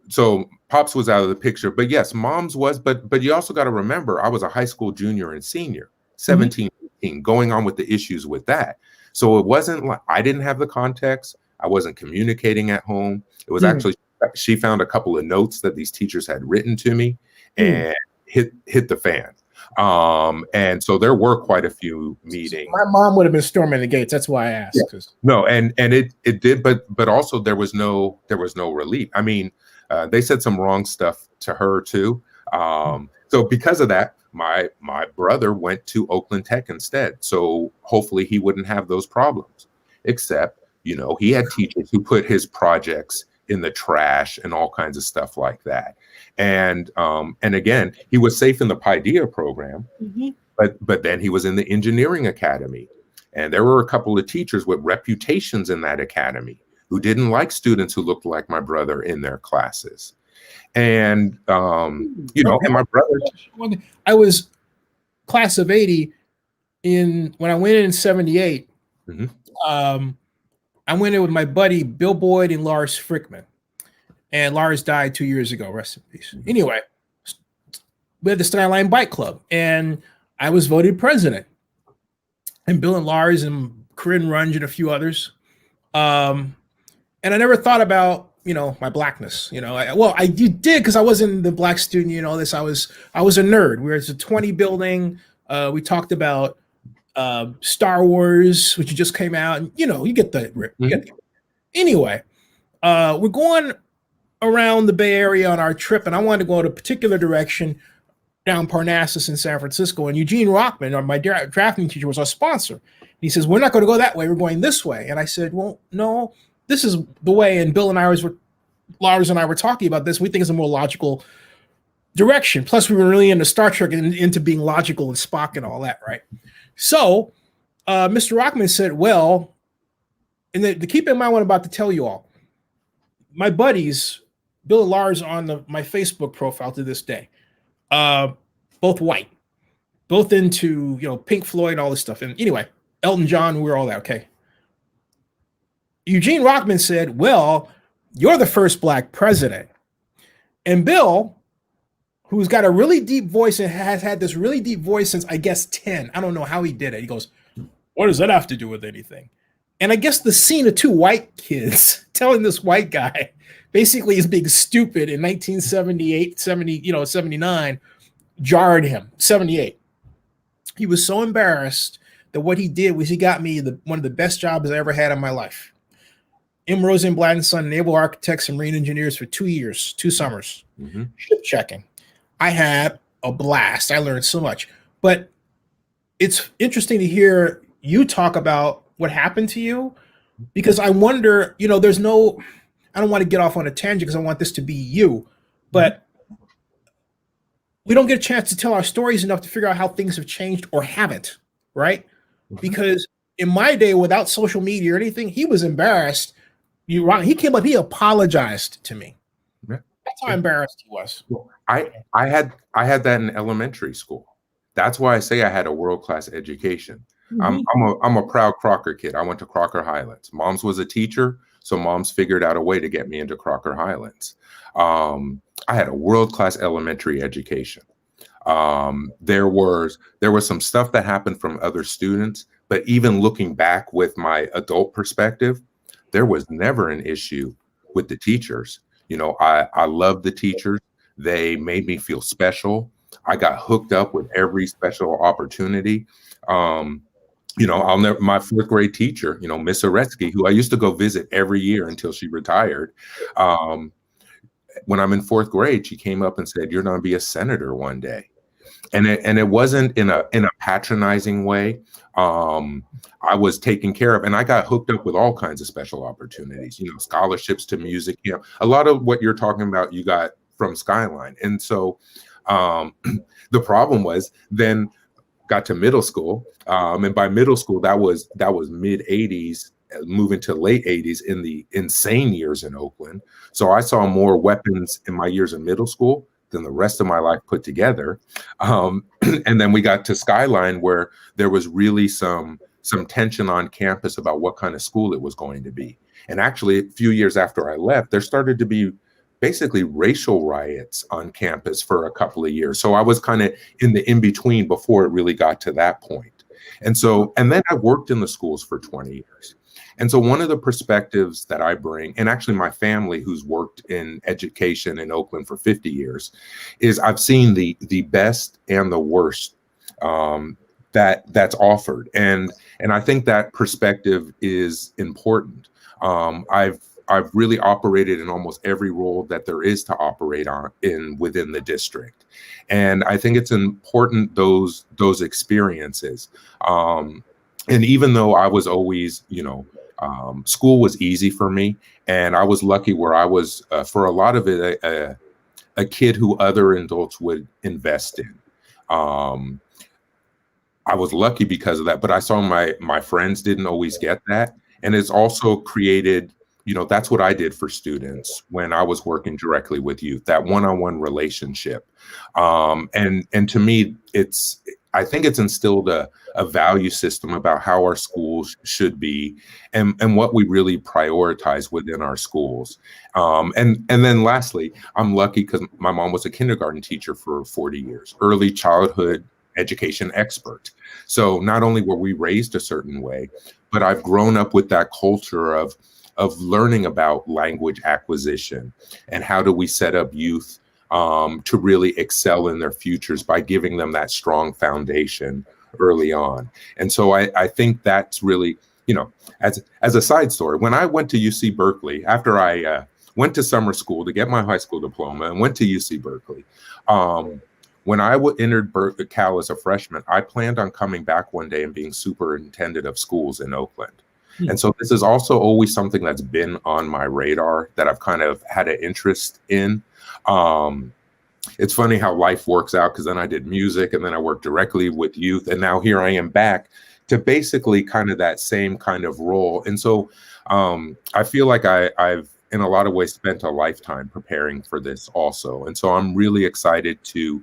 Pops was out of the picture, but yes, Mom's was, but you also got to remember, I was a high school junior and senior, 17, 18, going on with the issues with that. So it wasn't like I didn't have the context. I wasn't communicating at home. It was actually, she found a couple of notes that these teachers had written to me and hit the fan. And so there were quite a few meetings. My mom would have been storming the gates. That's why I asked. Yeah. No, and it did, but also there was no relief. I mean, they said some wrong stuff to her too. So because of that, my brother went to Oakland Tech instead. So hopefully he wouldn't have those problems, except, he had teachers who put his projects in the trash and all kinds of stuff like that. And again, he was safe in the Paideia program, but then he was in the engineering academy. And there were a couple of teachers with reputations in that academy who didn't like students who looked like my brother in their classes. And, and my brother. I was class of 80 when I went in 78. I went in with my buddy, Bill Boyd and Lars Frickman. And Lars died 2 years ago, rest in peace. Anyway, we had the Skyline Bike Club, and I was voted president. And Bill and Lars and Corinne Runge and a few others. And I never thought about, my blackness. I did because I wasn't the black student, this. I was a nerd. We were at a 20 building. We talked about Star Wars, which just came out, and you get the rip. Anyway, We're going around the Bay Area on our trip, and I wanted to go in a particular direction down Parnassus in San Francisco. And Eugene Rockman, my drafting teacher, was our sponsor. And he says, we're not going to go that way. We're going this way. And I said, well, no, this is the way. And Lars and I were talking about this. We think it's a more logical direction. Plus, we were really into Star Trek and into being logical and Spock and all that, right? So Mr. Rockman said, well, and to keep in mind what I'm about to tell you all, my buddies, Bill and Lars on my Facebook profile to this day, both white, both into, Pink Floyd and all this stuff. And anyway, Elton John, we're all that, okay? Eugene Rockman said, well, you're the first black president. And Bill, who's got a really deep voice and has had this really deep voice since, I guess, 10. I don't know how he did it. He goes, what does that have to do with anything? And I guess the scene of two white kids telling this white guy basically is being stupid in 1978, 79 jarred him. 78. He was so embarrassed that what he did was he got me one of the best jobs I ever had in my life. M. Rosenblatt & Son, Naval Architects and Marine Engineers for 2 years, 2 summers, ship checking. I had a blast. I learned so much. But it's interesting to hear you talk about what happened to you, because I wonder, I don't want to get off on a tangent because I want this to be you, but we don't get a chance to tell our stories enough to figure out how things have changed or haven't, right? Because in my day, without social media or anything, he was embarrassed. He came up, he apologized to me. That's how embarrassed he was. I had that in elementary school. That's why I say I had a world-class education. I'm a proud Crocker kid. I went to Crocker Highlands. Mom's was a teacher, so Mom's figured out a way to get me into Crocker Highlands. I had a world-class elementary education. There was some stuff that happened from other students, but even looking back with my adult perspective, there was never an issue with the teachers. I loved the teachers. They made me feel special. I got hooked up with every special opportunity. I'll never, my 4th grade teacher, Miss Oretsky, who I used to go visit every year until she retired. When I'm in 4th grade, she came up and said, you're going to be a senator one day. And it wasn't in a patronizing way. I was taken care of, and I got hooked up with all kinds of special opportunities, scholarships to music camp. A lot of what you're talking about, you got from Skyline. And so the problem was then got to middle school. And by middle school, that was mid 80s, moving to late 80s in the insane years in Oakland. So I saw more weapons in my years in middle school than the rest of my life put together. And then we got to Skyline, where there was really some tension on campus about what kind of school it was going to be. And actually, a few years after I left, there started to be basically racial riots on campus for a couple of years. So I was kind of in the in-between before it really got to that point. And then I worked in the schools for 20 years. And so one of the perspectives that I bring, and actually my family who's worked in education in Oakland for 50 years, is I've seen the best and the worst that's offered. And I think that perspective is important. I've really operated in almost every role that there is to operate within the district. And I think it's important, those experiences. And even though I was always, school was easy for me, and I was lucky where I was, for a lot of it, a kid who other adults would invest in. I was lucky because of that, but I saw my friends didn't always get that. And it's also created, that's what I did for students when I was working directly with youth, that one-on-one relationship. And to me, I think it's instilled a value system about how our schools should be and what we really prioritize within our schools. And then lastly, I'm lucky because my mom was a kindergarten teacher for 40 years, early childhood education expert. So not only were we raised a certain way, but I've grown up with that culture of learning about language acquisition and how do we set up youth to really excel in their futures by giving them that strong foundation early on. And so I think that's really you know, as a side story, when I went to UC Berkeley, after I went to summer school to get my high school diploma and went to UC Berkeley, when I entered Cal as a freshman, I planned on coming back one day and being superintendent of schools in Oakland. And so this is also always something that's been on my radar that I've kind of had an interest in. It's funny how life works out, because then I did music and then I worked directly with youth. And now here I am back to basically kind of that same kind of role. And so I feel like I've in a lot of ways spent a lifetime preparing for this also. And so I'm really excited to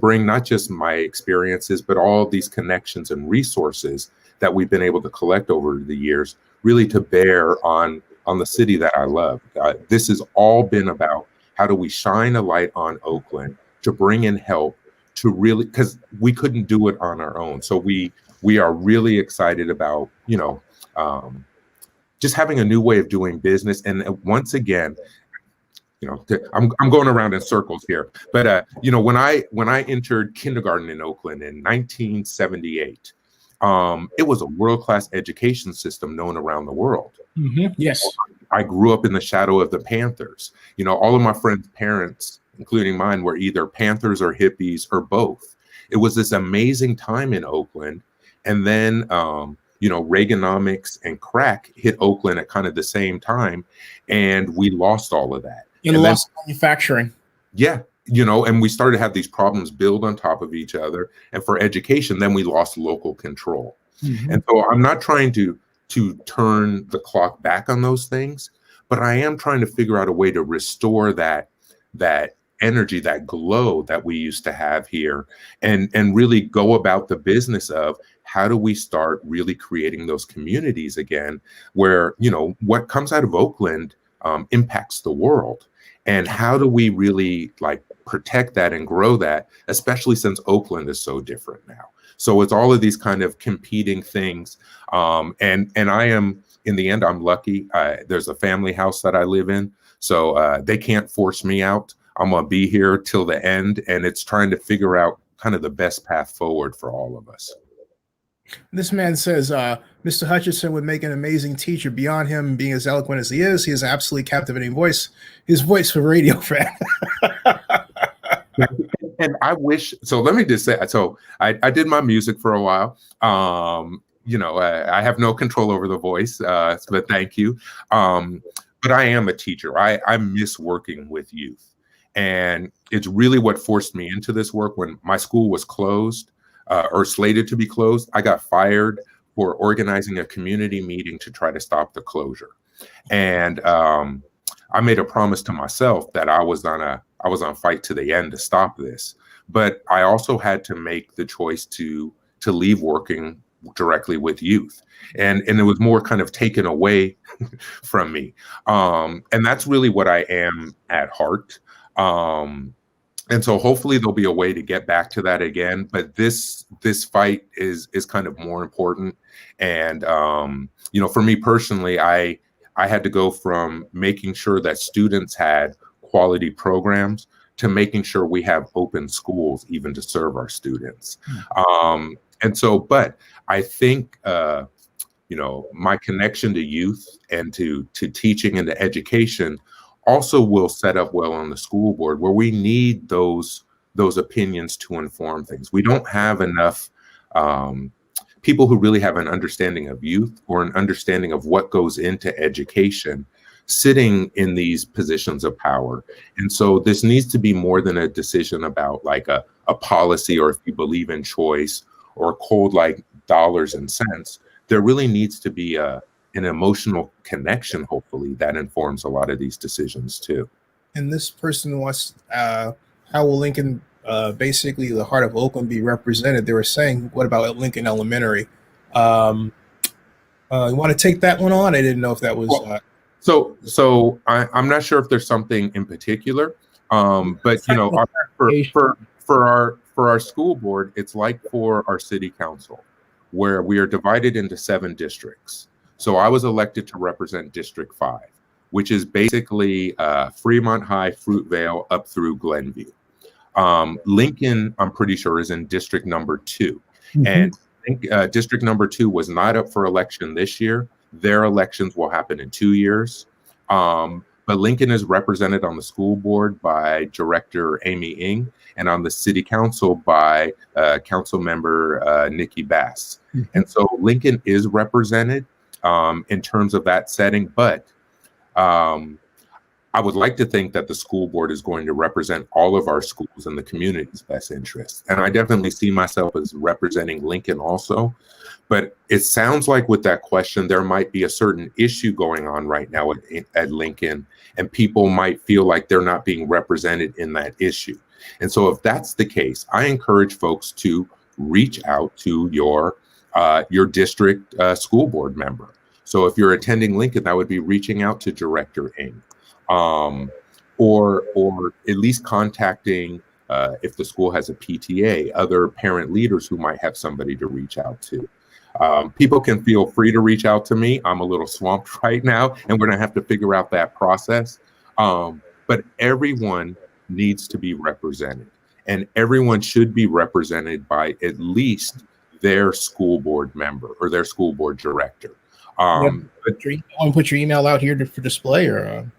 bring not just my experiences, but all these connections and resources that we've been able to collect over the years, really to bear on the city that I love. This has all been about how do we shine a light on Oakland to bring in help to really, because we couldn't do it on our own. So we are really excited about, just having a new way of doing business. And once again, I'm going around in circles here, but when I entered kindergarten in Oakland in 1978, it was a world-class education system known around the world. Mm-hmm. Yes. I grew up in the shadow of the Panthers. All of my friends' parents, including mine, were either Panthers or hippies or both. It was this amazing time in Oakland. And then, Reaganomics and crack hit Oakland at kind of the same time. And we lost all of that. And lost manufacturing. Yeah. And we started to have these problems build on top of each other. And for education, then we lost local control. Mm-hmm. And so I'm not trying to turn the clock back on those things, but I am trying to figure out a way to restore that energy, that glow that we used to have here, and really go about the business of how do we start really creating those communities again, where, what comes out of Oakland impacts the world. And how do we really protect that and grow that, especially since Oakland is so different now. So it's all of these kind of competing things. And I am, in the end, I'm lucky. There's a family house that I live in, so they can't force me out. I'm going to be here till the end. And it's trying to figure out kind of the best path forward for all of us. This man says, Mr. Hutchinson would make an amazing teacher. Beyond him being as eloquent as he has an absolutely captivating voice. His voice for radio fan. And I wish, so let me just say, so I did my music for a while. I have no control over the voice, but thank you. But I am a teacher. I miss working with youth. And it's really what forced me into this work. When my school was closed, or slated to be closed, I got fired for organizing a community meeting to try to stop the closure. And I made a promise to myself that I was on fight to the end to stop this. But I also had to make the choice to leave working directly with youth. And it was more kind of taken away from me. And that's really what I am at heart. And so hopefully there'll be a way to get back to that again. But this fight is kind of more important. And, for me personally, I had to go from making sure that students had quality programs to making sure we have open schools even to serve our students. And so, but I think, my connection to youth and to teaching and to education also will set up well on the school board, where we need those opinions to inform things. We don't have enough people who really have an understanding of youth or an understanding of what goes into education sitting in these positions of power. And so this needs to be more than a decision about a policy, or if you believe in choice, or cold dollars and cents. There really needs to be an emotional connection, hopefully, that informs a lot of these decisions too. And this person wants, how will Lincoln, basically the heart of Oakland, be represented? They were saying, what about Lincoln Elementary? You want to take that one on? I didn't know if that was. So I'm not sure if there's something in particular, but for our school board, it's like for our city council, where we are divided into 7 districts. So I was elected to represent District 5, which is basically Fremont High, Fruitvale, up through Glenview. Lincoln, I'm pretty sure, is in District number 2. Mm-hmm. And think district number 2 was not up for election this year. Their elections will happen in 2 years. But Lincoln is represented on the school board by Director Amy Ng and on the city council by council member Nikki Bass. And so Lincoln is represented in terms of that setting, but I would like to think that the school board is going to represent all of our schools in the community's best interest. And I definitely see myself as representing Lincoln also. But it sounds like with that question, there might be a certain issue going on right now at Lincoln, and people might feel like they're not being represented in that issue. And so if that's the case, I encourage folks to reach out to your district school board member. So if you're attending Lincoln, that would be reaching out to Director Ng. Or at least contacting, if the school has a PTA, other parent leaders who might have somebody to reach out to. People can feel free to reach out to me. I'm a little swamped right now, and we're going to have to figure out that process. But everyone needs to be represented, and everyone should be represented by at least their school board member or their school board director. Put your email out here for display, or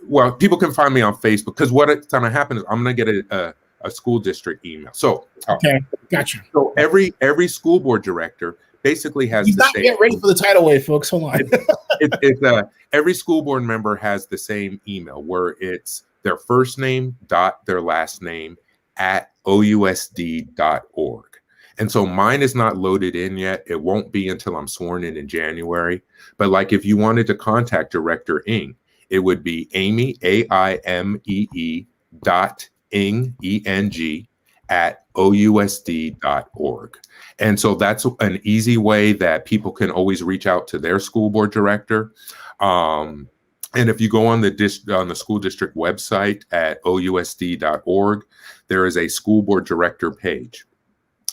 well, people can find me on Facebook, because what's going to happen is I'm going to get a school district email. So okay, gotcha. So every school board director basically has. He's not yet ready for the tidal wave, folks. Hold on. Every school board member has the same email, where it's their first name dot their last name at ousd.org. And so mine is not loaded in yet. It won't be until I'm sworn in January. But like if you wanted to contact Director Ng, it would be Amy, AIMEE .Ng, E-N-G, at ousd.org. And so that's an easy way that people can always reach out to their school board director. And if you go on the school district website at ousd.org, there is a school board director page.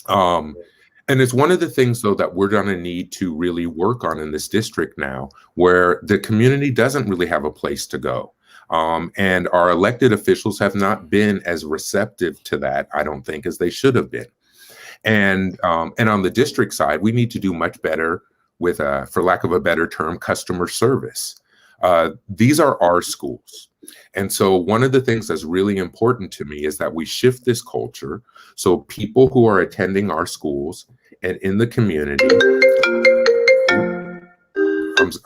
And it's one of the things, though, that we're going to need to really work on in this district now, where the community doesn't really have a place to go. And our elected officials have not been as receptive to that, I don't think, as they should have been. And on the district side, we need to do much better with, for lack of a better term, customer service. These are our schools. And so one of the things that's really important to me is that we shift this culture so people who are attending our schools and in the community,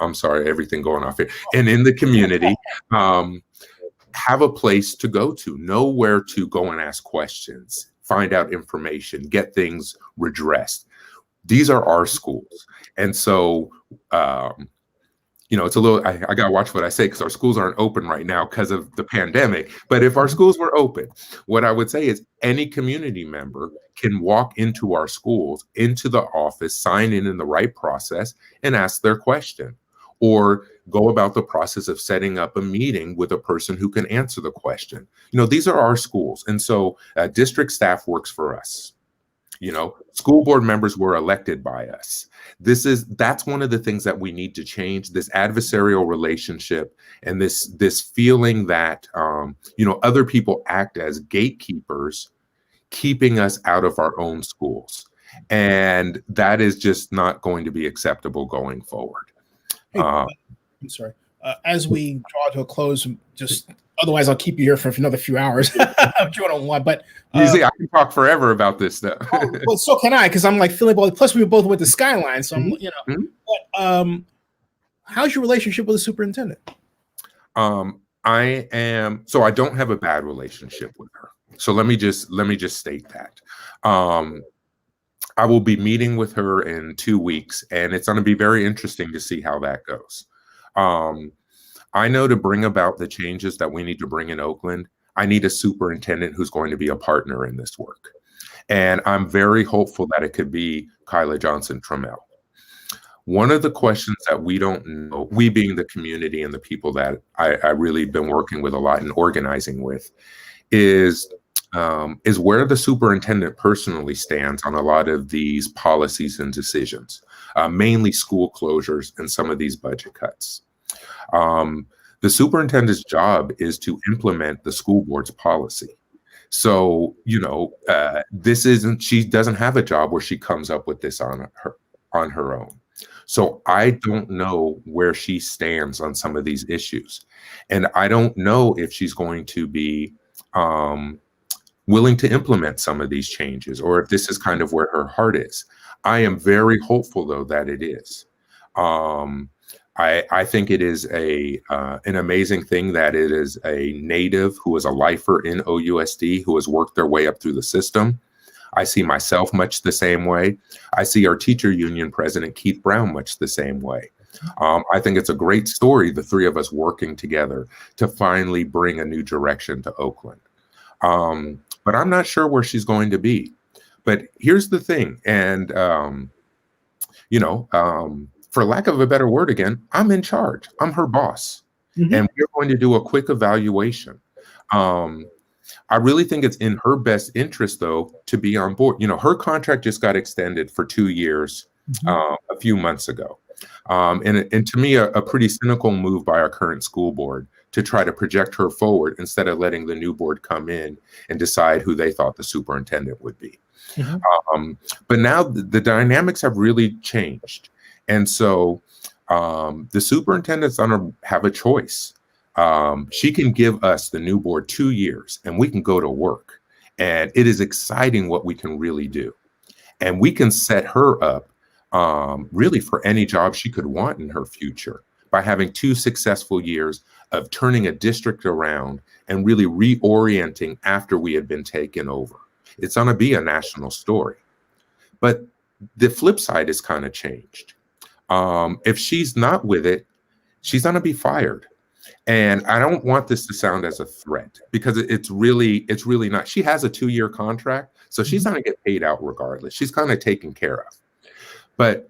I'm sorry, everything going off here, and in the community, have a place to go to, know where to go and ask questions, find out information, get things redressed. These are our schools. And so, it's a little, I got to watch what I say, because our schools aren't open right now because of the pandemic. But if our schools were open, what I would say is any community member can walk into our schools, into the office, sign in the right process, and ask their question, or go about the process of setting up a meeting with a person who can answer the question. These are our schools. And so district staff works for us. School board members were elected by us. That's one of the things that we need to change, this adversarial relationship and this feeling that, other people act as gatekeepers, keeping us out of our own schools. And that is just not going to be acceptable going forward. Hey, I'm sorry. As we draw to a close, otherwise I'll keep you here for another few hours. I'm sure I don't want, but you see, I can talk forever about this stuff. Well, so can I, because I'm like feeling both. Plus, we both went to Skyline, so I'm, But, how's your relationship with the superintendent? I don't have a bad relationship with her. So let me just state that. I will be meeting with her in 2 weeks, and it's going to be very interesting to see how that goes. I know to bring about the changes that we need to bring in Oakland, I need a superintendent who's going to be a partner in this work. And I'm very hopeful that it could be Kyla Johnson-Trammell. One of the questions that we don't know, we being the community and the people that I really been working with a lot and organizing with, is where the superintendent personally stands on a lot of these policies and decisions, mainly school closures and some of these budget cuts. The superintendent's job is to implement the school board's policy. So, she doesn't have a job where she comes up with this on her own. So I don't know where she stands on some of these issues. And I don't know if she's going to be willing to implement some of these changes, or if this is kind of where her heart is. I am very hopeful, though, that it is. I think it is an amazing thing that it is a native who is a lifer in OUSD who has worked their way up through the system. I see myself much the same way. I see our teacher union president, Keith Brown, much the same way. I think it's a great story, the three of us working together to finally bring a new direction to Oakland. But I'm not sure where she's going to be. But here's the thing, and for lack of a better word again, I'm in charge. I'm her boss. Mm-hmm. And we're going to do a quick evaluation. I really think it's in her best interest, though, to be on board. Her contract just got extended for 2 years a few months ago. And to me, a pretty cynical move by our current school board to try to project her forward instead of letting the new board come in and decide who they thought the superintendent would be. Mm-hmm. But now the dynamics have really changed. And so the superintendent's going to have a choice. She can give us, the new board, 2 years, and we can go to work. And it is exciting what we can really do. And we can set her up really for any job she could want in her future by having 2 successful years of turning a district around and really reorienting after we had been taken over. It's going to be a national story. But the flip side has kind of changed. If she's not with it, she's going to be fired. And I don't want this to sound as a threat, because it's really not. She has a 2-year contract, so she's going to get paid out regardless. She's kind of taken care of. But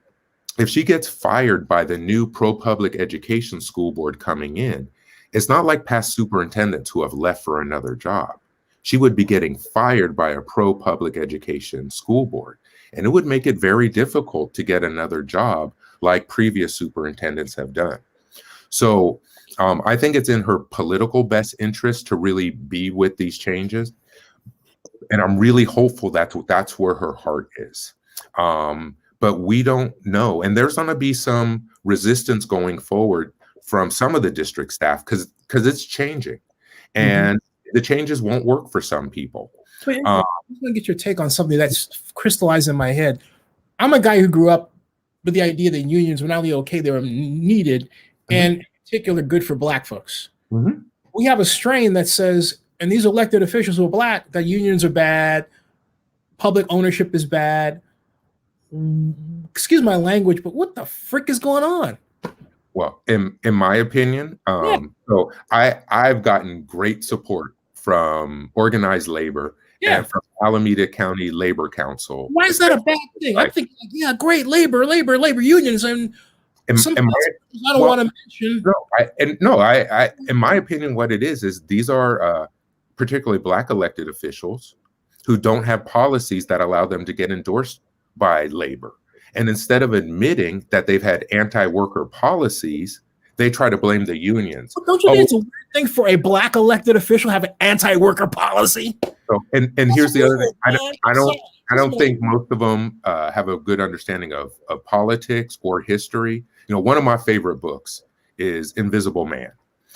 if she gets fired by the new pro-public education school board coming in, it's not like past superintendents who have left for another job. She would be getting fired by a pro-public education school board. And it would make it very difficult to get another job like previous superintendents have done. So I think it's in her political best interest to really be with these changes. And I'm really hopeful that's where her heart is. But we don't know. And there's going to be some resistance going forward from some of the district staff because it's changing. And the changes won't work for some people. Wait, I just want to get your take on something that's crystallized in my head. I'm a guy who grew up with the idea that unions were not only okay, they were needed, and in particular good for Black folks. We have a strain that says, and these elected officials who are Black, that unions are bad, public ownership is bad. Excuse my language, but what the frick is going on? Well, in my opinion, so I've gotten great support from organized labor and from Alameda County Labor Council. Why is that a bad thing? I think, great labor unions, and sometimes I don't want to mention. In my opinion, what it is these are particularly Black elected officials who don't have policies that allow them to get endorsed by labor. And instead of admitting that they've had anti-worker policies, they try to blame the unions. Well, don't you think it's a weird thing for a Black elected official to have an anti-worker policy? So, and here's the other thing. I don't think most of them have a good understanding of politics or history. One of my favorite books is Invisible Man.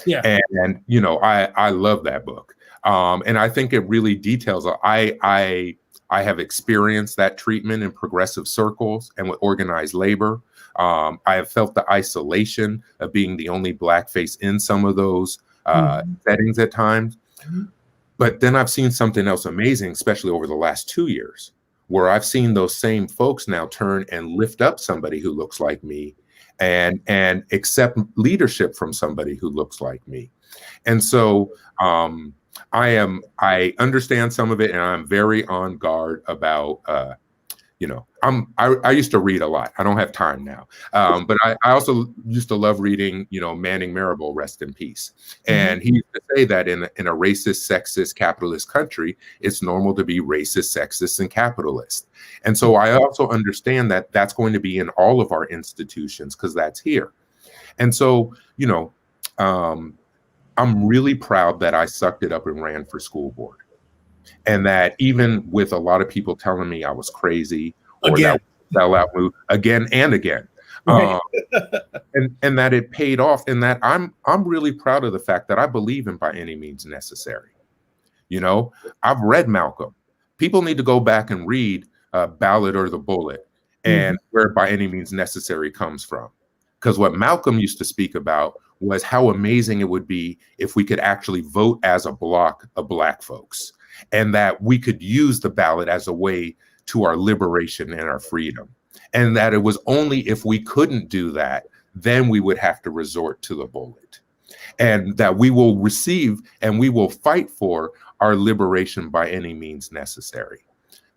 Yeah. And I love that book. And I think it really details. I have experienced that treatment in progressive circles and with organized labor. I have felt the isolation of being the only Black face in some of those settings at times. But then I've seen something else amazing, especially over the last 2 years, where I've seen those same folks now turn and lift up somebody who looks like me and accept leadership from somebody who looks like me. And so I understand some of it, and I'm very on guard about, I used to read a lot. I don't have time now. But I also used to love reading, Manning Marable, rest in peace. And he used to say that in a racist, sexist, capitalist country, it's normal to be racist, sexist, and capitalist. And so I also understand that that's going to be in all of our institutions because that's here. And so, I'm really proud that I sucked it up and ran for school board. And that even with a lot of people telling me I was crazy or Again. that sellout move again and again, Right. and that it paid off, and that I'm really proud of the fact that I believe in by any means necessary. You know, I've read Malcolm. People need to go back and read Ballot or the Bullet and where by any means necessary comes from. Because what Malcolm used to speak about was how amazing it would be if we could actually vote as a block of Black folks, and that we could use the ballot as a way to our liberation and our freedom. And that it was only if we couldn't do that, then we would have to resort to the bullet. And that we will receive and we will fight for our liberation by any means necessary.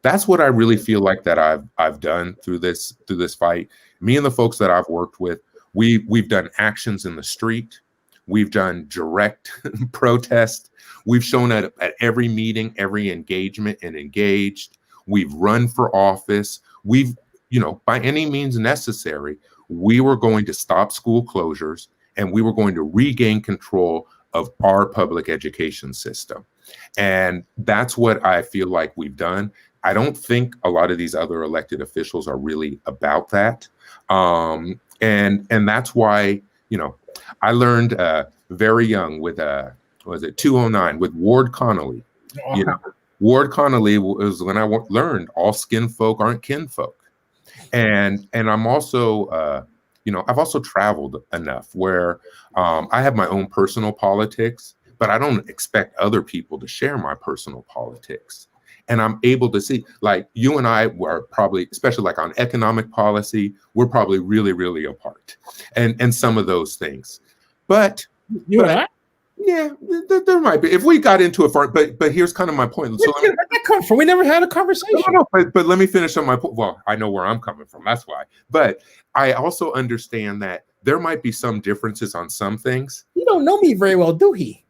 That's what I really feel like that I've done through this fight. Me and the folks that I've worked with, we've done actions in the street. We've done direct protest. We've shown up at every meeting, every engagement, and engaged. We've run for office. We've, by any means necessary, we were going to stop school closures and we were going to regain control of our public education system. And that's what I feel like we've done. I don't think a lot of these other elected officials are really about that. And that's why, I learned very young with, 209 with Ward Connolly. Ward Connolly was when I learned all skin folk aren't kinfolk. And I'm also, I've also traveled enough where I have my own personal politics, but I don't expect other people to share my personal politics. And I'm able to see, like, you and I were probably, especially like on economic policy, we're probably really, really apart, and some of those things. But you and I? Yeah, there might be if we got into it. But here's kind of my point. So where did that come from? We never had a conversation. No, but let me finish on my point. Well, I know where I'm coming from. That's why. But I also understand that there might be some differences on some things. You don't know me very well, do he?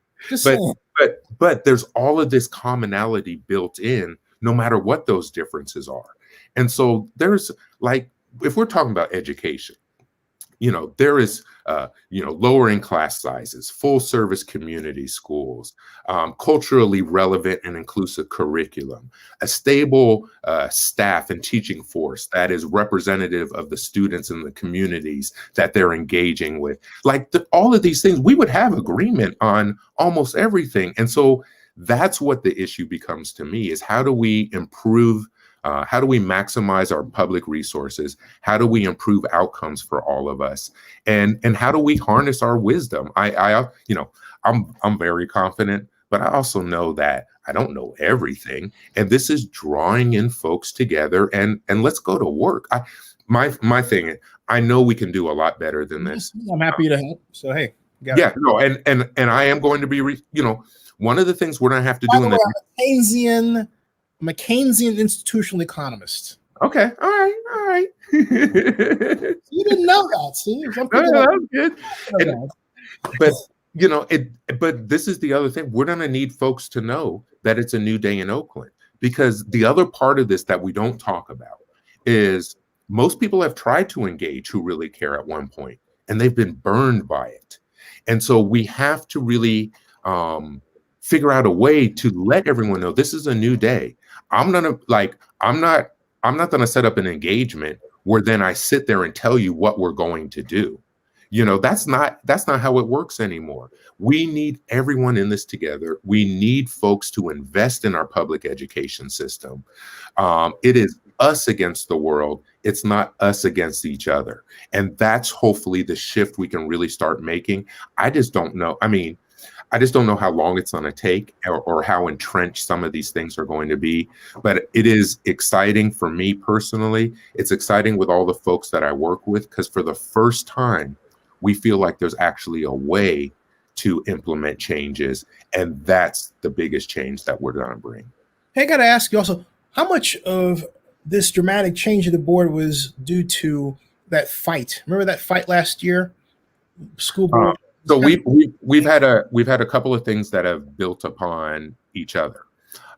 But there's all of this commonality built in, no matter what those differences are. And so there's, like, if we're talking about education, there is, lowering class sizes, full service community schools, culturally relevant and inclusive curriculum, a stable staff and teaching force that is representative of the students and the communities that they're engaging with. Like all of these things, we would have agreement on almost everything. And so that's what the issue becomes to me is how do we improve how do we maximize our public resources? How do we improve outcomes for all of us? And how do we harness our wisdom? I'm very confident, but I also know that I don't know everything. And this is drawing in folks together and let's go to work. My thing, I know we can do a lot better than this. I'm happy to help. So hey, and I am going to be, one of the things we're going to have to do in the Keynesian institutional economist. Okay. All right. You didn't know that, see? That's good. But this is the other thing. We're going to need folks to know that it's a new day in Oakland, because the other part of this that we don't talk about is most people have tried to engage who really care at one point, and they've been burned by it. And so we have to really figure out a way to let everyone know this is a new day. I'm not gonna set up an engagement where then I sit there and tell you what we're going to do. That's not how it works anymore. We need everyone in this together. We need folks to invest in our public education system. It is us against the world. It's not us against each other. And that's hopefully the shift we can really start making. I just don't know. I just don't know how long it's going to take or how entrenched some of these things are going to be. But it is exciting for me personally. It's exciting with all the folks that I work with, because for the first time, we feel like there's actually a way to implement changes. And that's the biggest change that we're going to bring. Hey, I got to ask you also, how much of this dramatic change of the board was due to that fight? Remember that fight last year? School board? So we've had a couple of things that have built upon each other,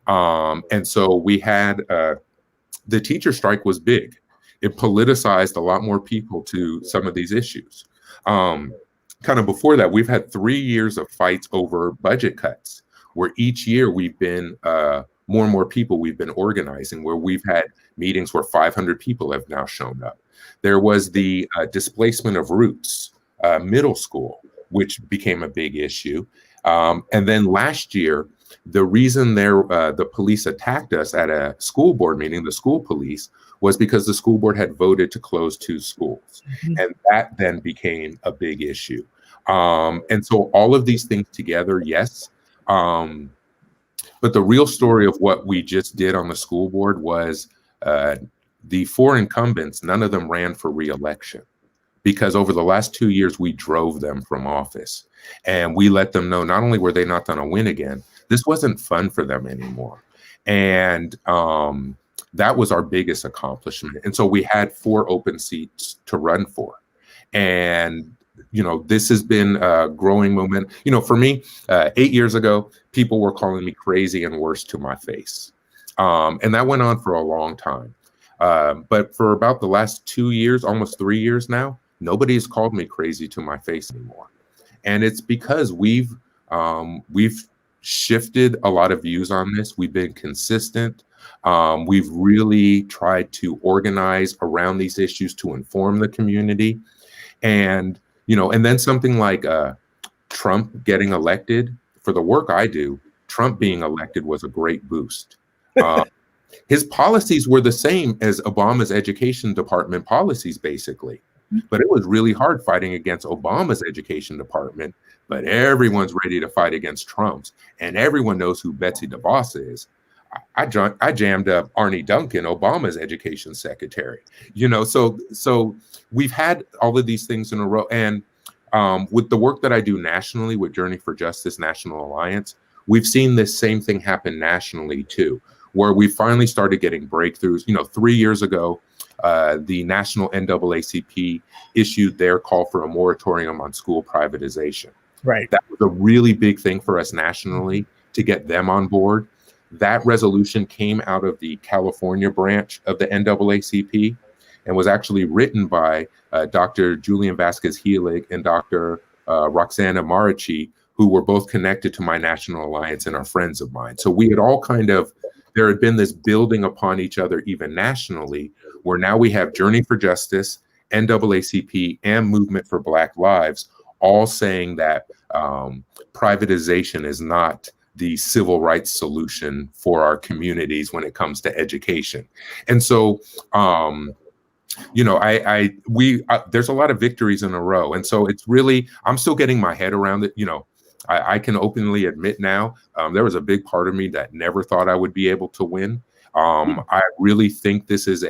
and so we had the teacher strike was big. It politicized a lot more people to some of these issues. Kind of before that, we've had 3 years of fights over budget cuts, where each year we've been more and more people we've been organizing, where we've had meetings where 500 people have now shown up. There was the displacement of Roots Middle School, which became a big issue. And then last year, the reason the police attacked us at a school board meeting, the school police, was because the school board had voted to close 2 schools. And that then became a big issue. And so all of these things together, yes. But the real story of what we just did on the school board was the 4 incumbents, none of them ran for re-election, because over the last 2 years, we drove them from office. And we let them know not only were they not going to win again, this wasn't fun for them anymore. And that was our biggest accomplishment. And so we had 4 open seats to run for. And, this has been a growing momentum. For me, 8 years ago, people were calling me crazy and worse to my face. And that went on for a long time. But for about the last 2 years, almost 3 years now, nobody has called me crazy to my face anymore. And it's because we've shifted a lot of views on this. We've been consistent. We've really tried to organize around these issues to inform the community. And, and then something like Trump getting elected, for the work I do, Trump being elected was a great boost. His policies were the same as Obama's education department policies, basically. But it was really hard fighting against Obama's education department. But everyone's ready to fight against Trump's. And everyone knows who Betsy DeVos is. I jammed up Arnie Duncan, Obama's education secretary. So we've had all of these things in a row. And with the work that I do nationally with Journey for Justice National Alliance, we've seen this same thing happen nationally too, where we finally started getting breakthroughs. 3 years ago, the national NAACP issued their call for a moratorium on school privatization. Right. That was a really big thing for us nationally to get them on board. That resolution came out of the California branch of the NAACP and was actually written by Dr. Julian Vasquez-Heelig and Dr. Roxana Marici, who were both connected to my national alliance and are friends of mine. So we had all there had been this building upon each other even nationally, where now we have Journey for Justice, NAACP, and Movement for Black Lives all saying that privatization is not the civil rights solution for our communities when it comes to education. And so, there's a lot of victories in a row. And so it's really, I'm still getting my head around it. I can openly admit now, there was a big part of me that never thought I would be able to win. I really think this is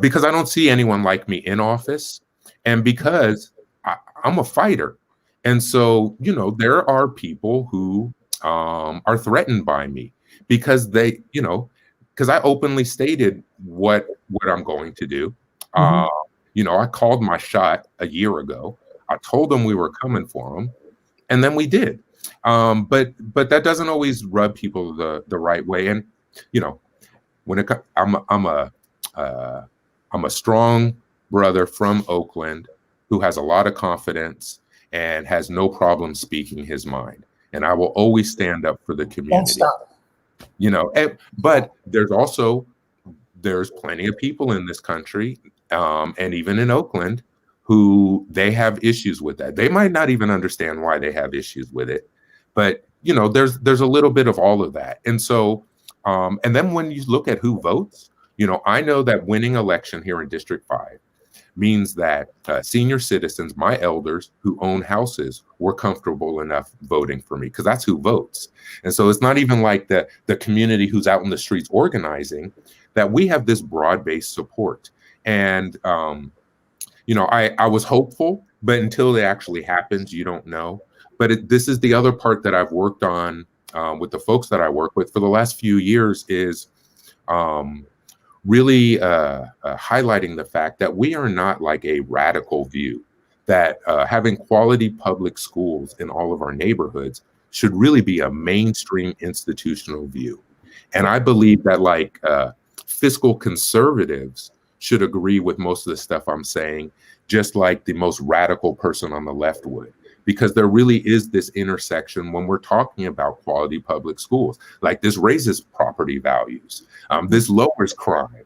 because I don't see anyone like me in office, and because I'm a fighter. And so, there are people who are threatened by me because because I openly stated what I'm going to do. I called my shot a year ago. I told them we were coming for them, and then we did. But that doesn't always rub people the right way. And when I'm a strong brother from Oakland who has a lot of confidence and has no problem speaking his mind. And I will always stand up for the community. But there's plenty of people in this country, and even in Oakland, who they have issues with that. They might not even understand why they have issues with it, but there's a little bit of all of that. And so, and then when you look at who votes, I know that winning election here in District 5 means that senior citizens, my elders who own houses, were comfortable enough voting for me, because that's who votes. And so it's not even like the community who's out in the streets organizing, that we have this broad-based support. And I was hopeful, but until it actually happens, you don't know. But this is the other part that I've worked on with the folks that I work with for the last few years, is really highlighting the fact that we are not like a radical view, that having quality public schools in all of our neighborhoods should really be a mainstream institutional view. And I believe that fiscal conservatives should agree with most of the stuff I'm saying, just like the most radical person on the left would. because there really is this intersection when we're talking about quality public schools. Like, this raises property values, this lowers crime,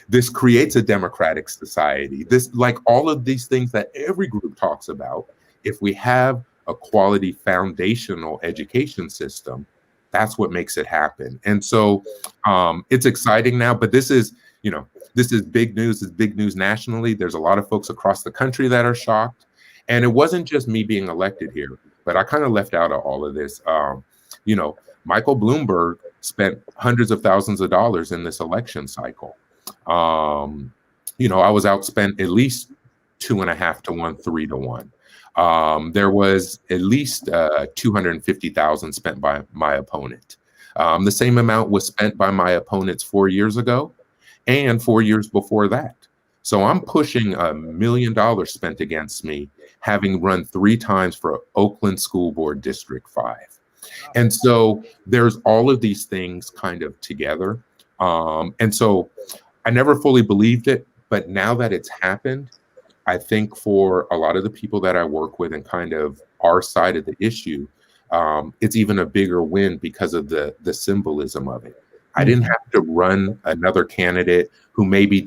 this creates a democratic society, this, like, all of these things that every group talks about. If we have a quality foundational education system, that's what makes it happen. And so it's exciting now, but this is big news. It's big news nationally. There's a lot of folks across the country that are shocked. And it wasn't just me being elected here, but I kind of left out of all of this. Michael Bloomberg spent hundreds of thousands of dollars in this election cycle. I was outspent at least 2.5 to 1, 3 to 1. There was at least $250,000 spent by my opponent. The same amount was spent by my opponents 4 years ago and 4 years before that. So I'm pushing $1 million spent against me, having run 3 times for Oakland School Board District 5. And so there's all of these things kind of together. And so I never fully believed it, but now that it's happened, I think for a lot of the people that I work with and kind of our side of the issue, it's even a bigger win because of the symbolism of it. I didn't have to run another candidate who maybe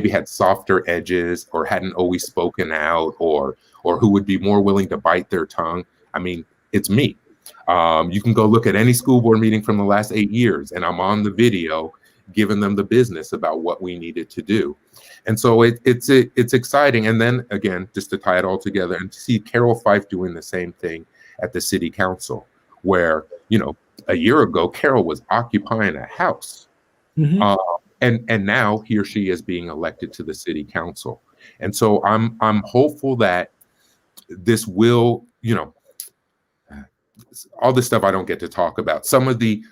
had softer edges or hadn't always spoken out, or who would be more willing to bite their tongue. I mean, it's me. You can go look at any school board meeting from the last 8 years, and I'm on the video giving them the business about what we needed to do. And so it's exciting. And then again, just to tie it all together, and to see Carol Fife doing the same thing at the city council, where, a year ago, Carol was occupying a house. Mm-hmm. And now he or she is being elected to the city council. And so I'm hopeful that this will, all this stuff I don't get to talk about. Some of the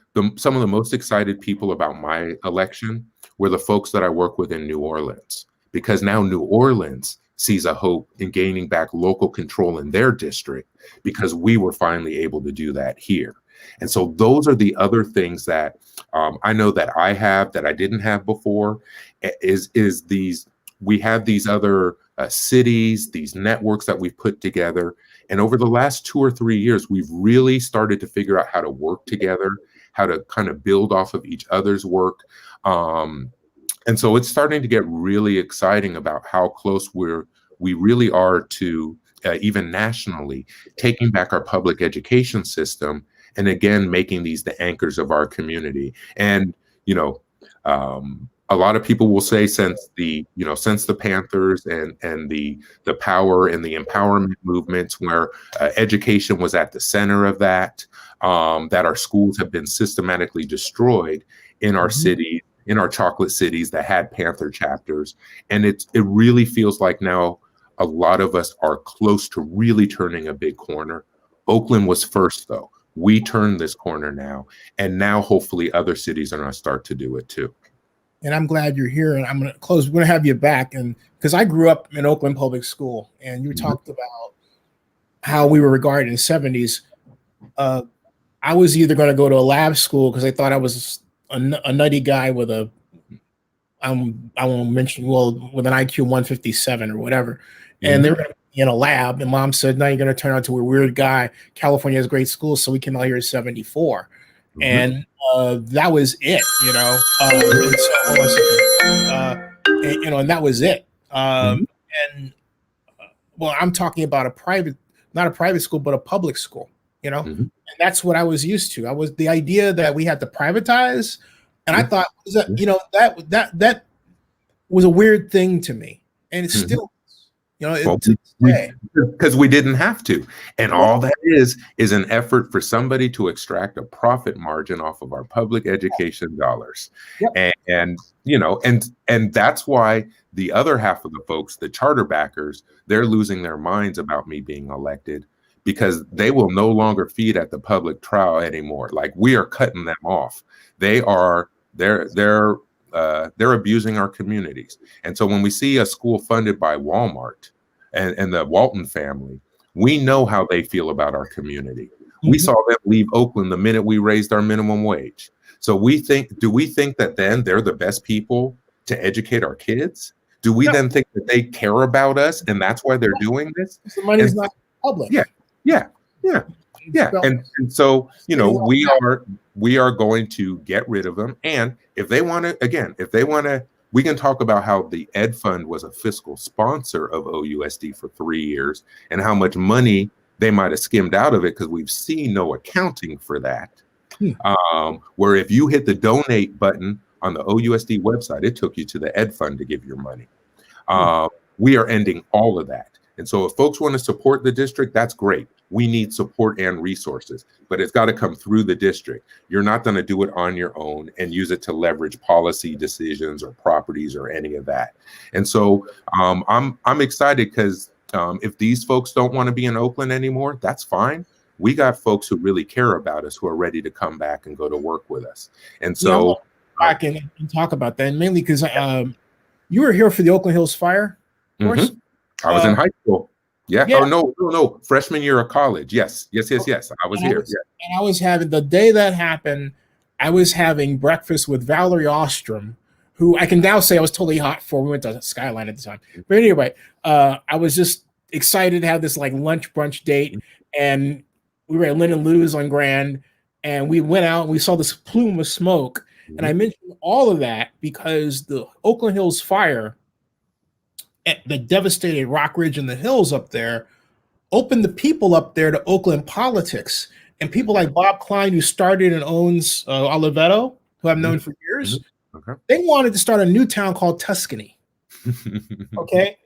most excited people about my election were the folks that I work with in New Orleans, because now New Orleans sees a hope in gaining back local control in their district, because we were finally able to do that here. And so those are the other things that I know that I have that I didn't have before, we have these other cities, these networks that we've put together. And over the last 2 or 3 years, we've really started to figure out how to work together, how to kind of build off of each other's work. And so it's starting to get really exciting about how close we really are to, even nationally, taking back our public education system, and again, making these the anchors of our community. And, a lot of people will say since the Panthers and the power and the empowerment movements, where education was at the center of that our schools have been systematically destroyed in our cities, in our chocolate cities that had Panther chapters. And it really feels like now a lot of us are close to really turning a big corner. Oakland was first, though. We turned this corner now, and now hopefully other cities are going to start to do it too. And I'm glad you're here. And I'm going to close. We're going to have you back, and because I grew up in Oakland Public School, and you talked about how we were regarded in the 70s. I was either going to go to a lab school because I thought I was a nutty guy with I won't mention, with an IQ 157 or whatever, and they were going to in a lab, and mom said, no, you're going to turn out to a weird guy. California has great schools, so we can all hear 74. And that was it, and that was it. And I'm talking about not a private school, but a public school, and that's what I was used to. I was the idea that we had to privatize, and I thought that was a weird thing to me, and it's still. Because we didn't have to. And all that is an effort for somebody to extract a profit margin off of our public education dollars. Yep. And that's why the other half of the folks, the charter backers, they're losing their minds about me being elected, because they will no longer feed at the public trial anymore. Like, we are cutting them off. They're abusing our communities. And so when we see a school funded by Walmart and the Walton family, we know how they feel about our community. We saw them leave Oakland the minute we raised our minimum wage. So do we think that then they're the best people to educate our kids? Do we then think that they care about us and that's why they're doing this? The money's And not public. yeah, yeah, yeah, yeah. And so, we are going to get rid of them. And if they want to, we can talk about how the Ed Fund was a fiscal sponsor of OUSD for 3 years and how much money they might have skimmed out of it, because we've seen no accounting for that. Where if you hit the donate button on the OUSD website, it took you to the Ed Fund to give your money. We are ending all of that. And so if folks want to support the district, that's great. We need support and resources, but it's got to come through the district. You're not going to do it on your own and use it to leverage policy decisions or properties or any of that. And so I'm excited because if these folks don't want to be in Oakland anymore, that's fine. We got folks who really care about us who are ready to come back and go to work with us. And so back and talk about that, and mainly because you were here for the Oakland Hills fire, of course. I was in high school. Yeah. Oh no. Freshman year of college. Yes. I was here. And I was having, the day that happened, I was having breakfast with Valerie Ostrom, who I can now say I was totally hot for. We went to Skyline at the time. But anyway, I was just excited to have this like lunch brunch date, and we were at Lynn and Lou's on Grand, and we went out and we saw this plume of smoke. And I mentioned all of that because the Oakland Hills fire that devastated Rock Ridge and the hills up there opened the people up there to Oakland politics. And people like Bob Klein, who started and owns Oliveto, who I've known for years, they wanted to start a new town called Tuscany. Okay.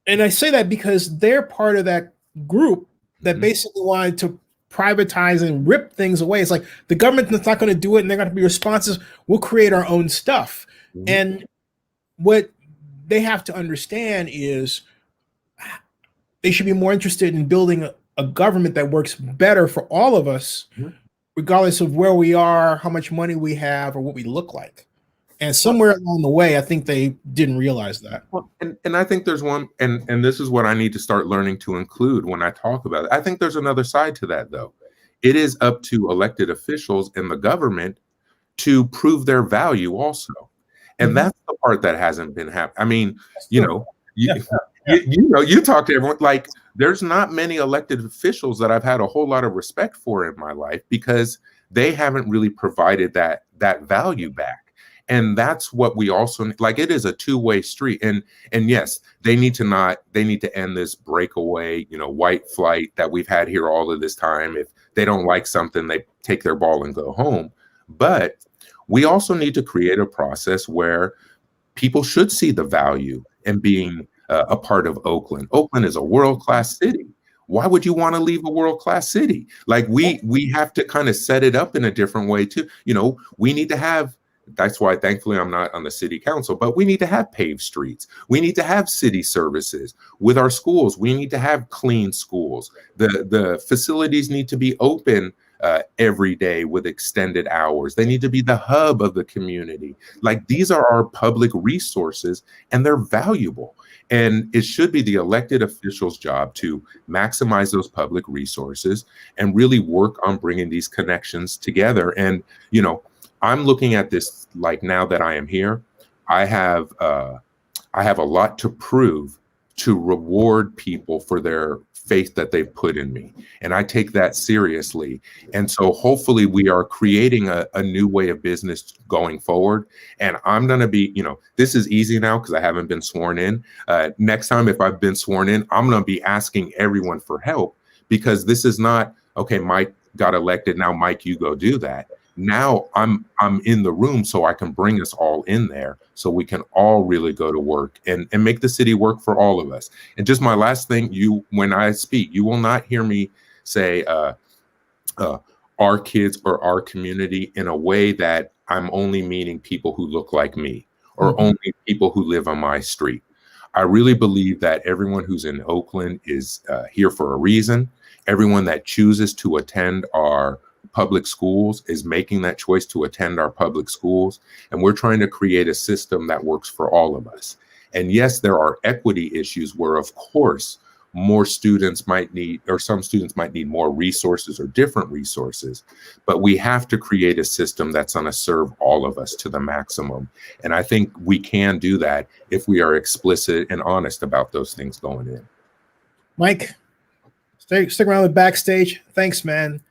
And I say that because they're part of that group that basically wanted to privatize and rip things away. It's like the government is not going to do it and they're going to be responsive. We'll create our own stuff. And what they have to understand is they should be more interested in building a government that works better for all of us, regardless of where we are, how much money we have, or what we look like. And somewhere along the way, I think they didn't realize that. Well, and I think there's one, and this is what I need to start learning to include when I talk about it. I think there's another side to that, though. It is up to elected officials in the government to prove their value also. And that's the part that hasn't been happening. I mean, you talk to everyone, like there's not many elected officials that I've had a whole lot of respect for in my life because they haven't really provided that value back. And that's what we also like. It is a two-way street. And yes, they need to end this breakaway, white flight that we've had here all of this time. If they don't like something, they take their ball and go home. But we also need to create a process where people should see the value in being a part of Oakland. Oakland is a world-class city. Why would you want to leave a world-class city? Like we have to kind of set it up in a different way too. We need to have, that's why thankfully I'm not on the city council, but we need to have paved streets. We need to have city services with our schools. We need to have clean schools. The facilities need to be open every day with extended hours. They need to be the hub of the community. Like these are our public resources and they're valuable. And it should be the elected officials' job to maximize those public resources and really work on bringing these connections together. And, I'm looking at this like now that I am here, I have a lot to prove to reward people for their faith that they've put in me. And I take that seriously. And so hopefully we are creating a new way of business going forward. And I'm going to be, this is easy now because I haven't been sworn in. Next time, if I've been sworn in, I'm going to be asking everyone for help because this is not, okay, Mike got elected. Now, Mike, you go do that. Now I'm in the room so I can bring us all in there so we can all really go to work and make the city work for all of us. And just my last thing, when I speak, you will not hear me say our kids or our community in a way that I'm only meaning people who look like me or only people who live on my street. I really believe that everyone who's in Oakland is here for a reason. Everyone that chooses to attend our public schools is making that choice to attend our public schools. And we're trying to create a system that works for all of us. And yes, there are equity issues where, of course, more students might need, or some students might need more resources or different resources, but we have to create a system that's going to serve all of us to the maximum. And I think we can do that if we are explicit and honest about those things going in. Mike, stick around the backstage. Thanks, man.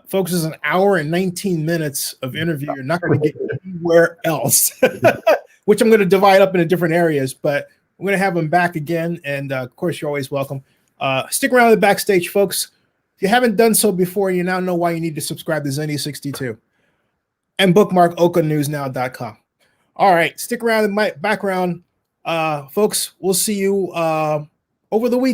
Folks, this is an hour and 19 minutes of interview. You're not going to get anywhere else, which I'm going to divide up into different areas, but I'm going to have them back again. And of course, you're always welcome. Stick around the backstage, folks. If you haven't done so before, you now know why you need to subscribe to Zenny62 and bookmark oaklandnewsnow.com. All right, stick around in my background. Folks, we'll see you over the weekend.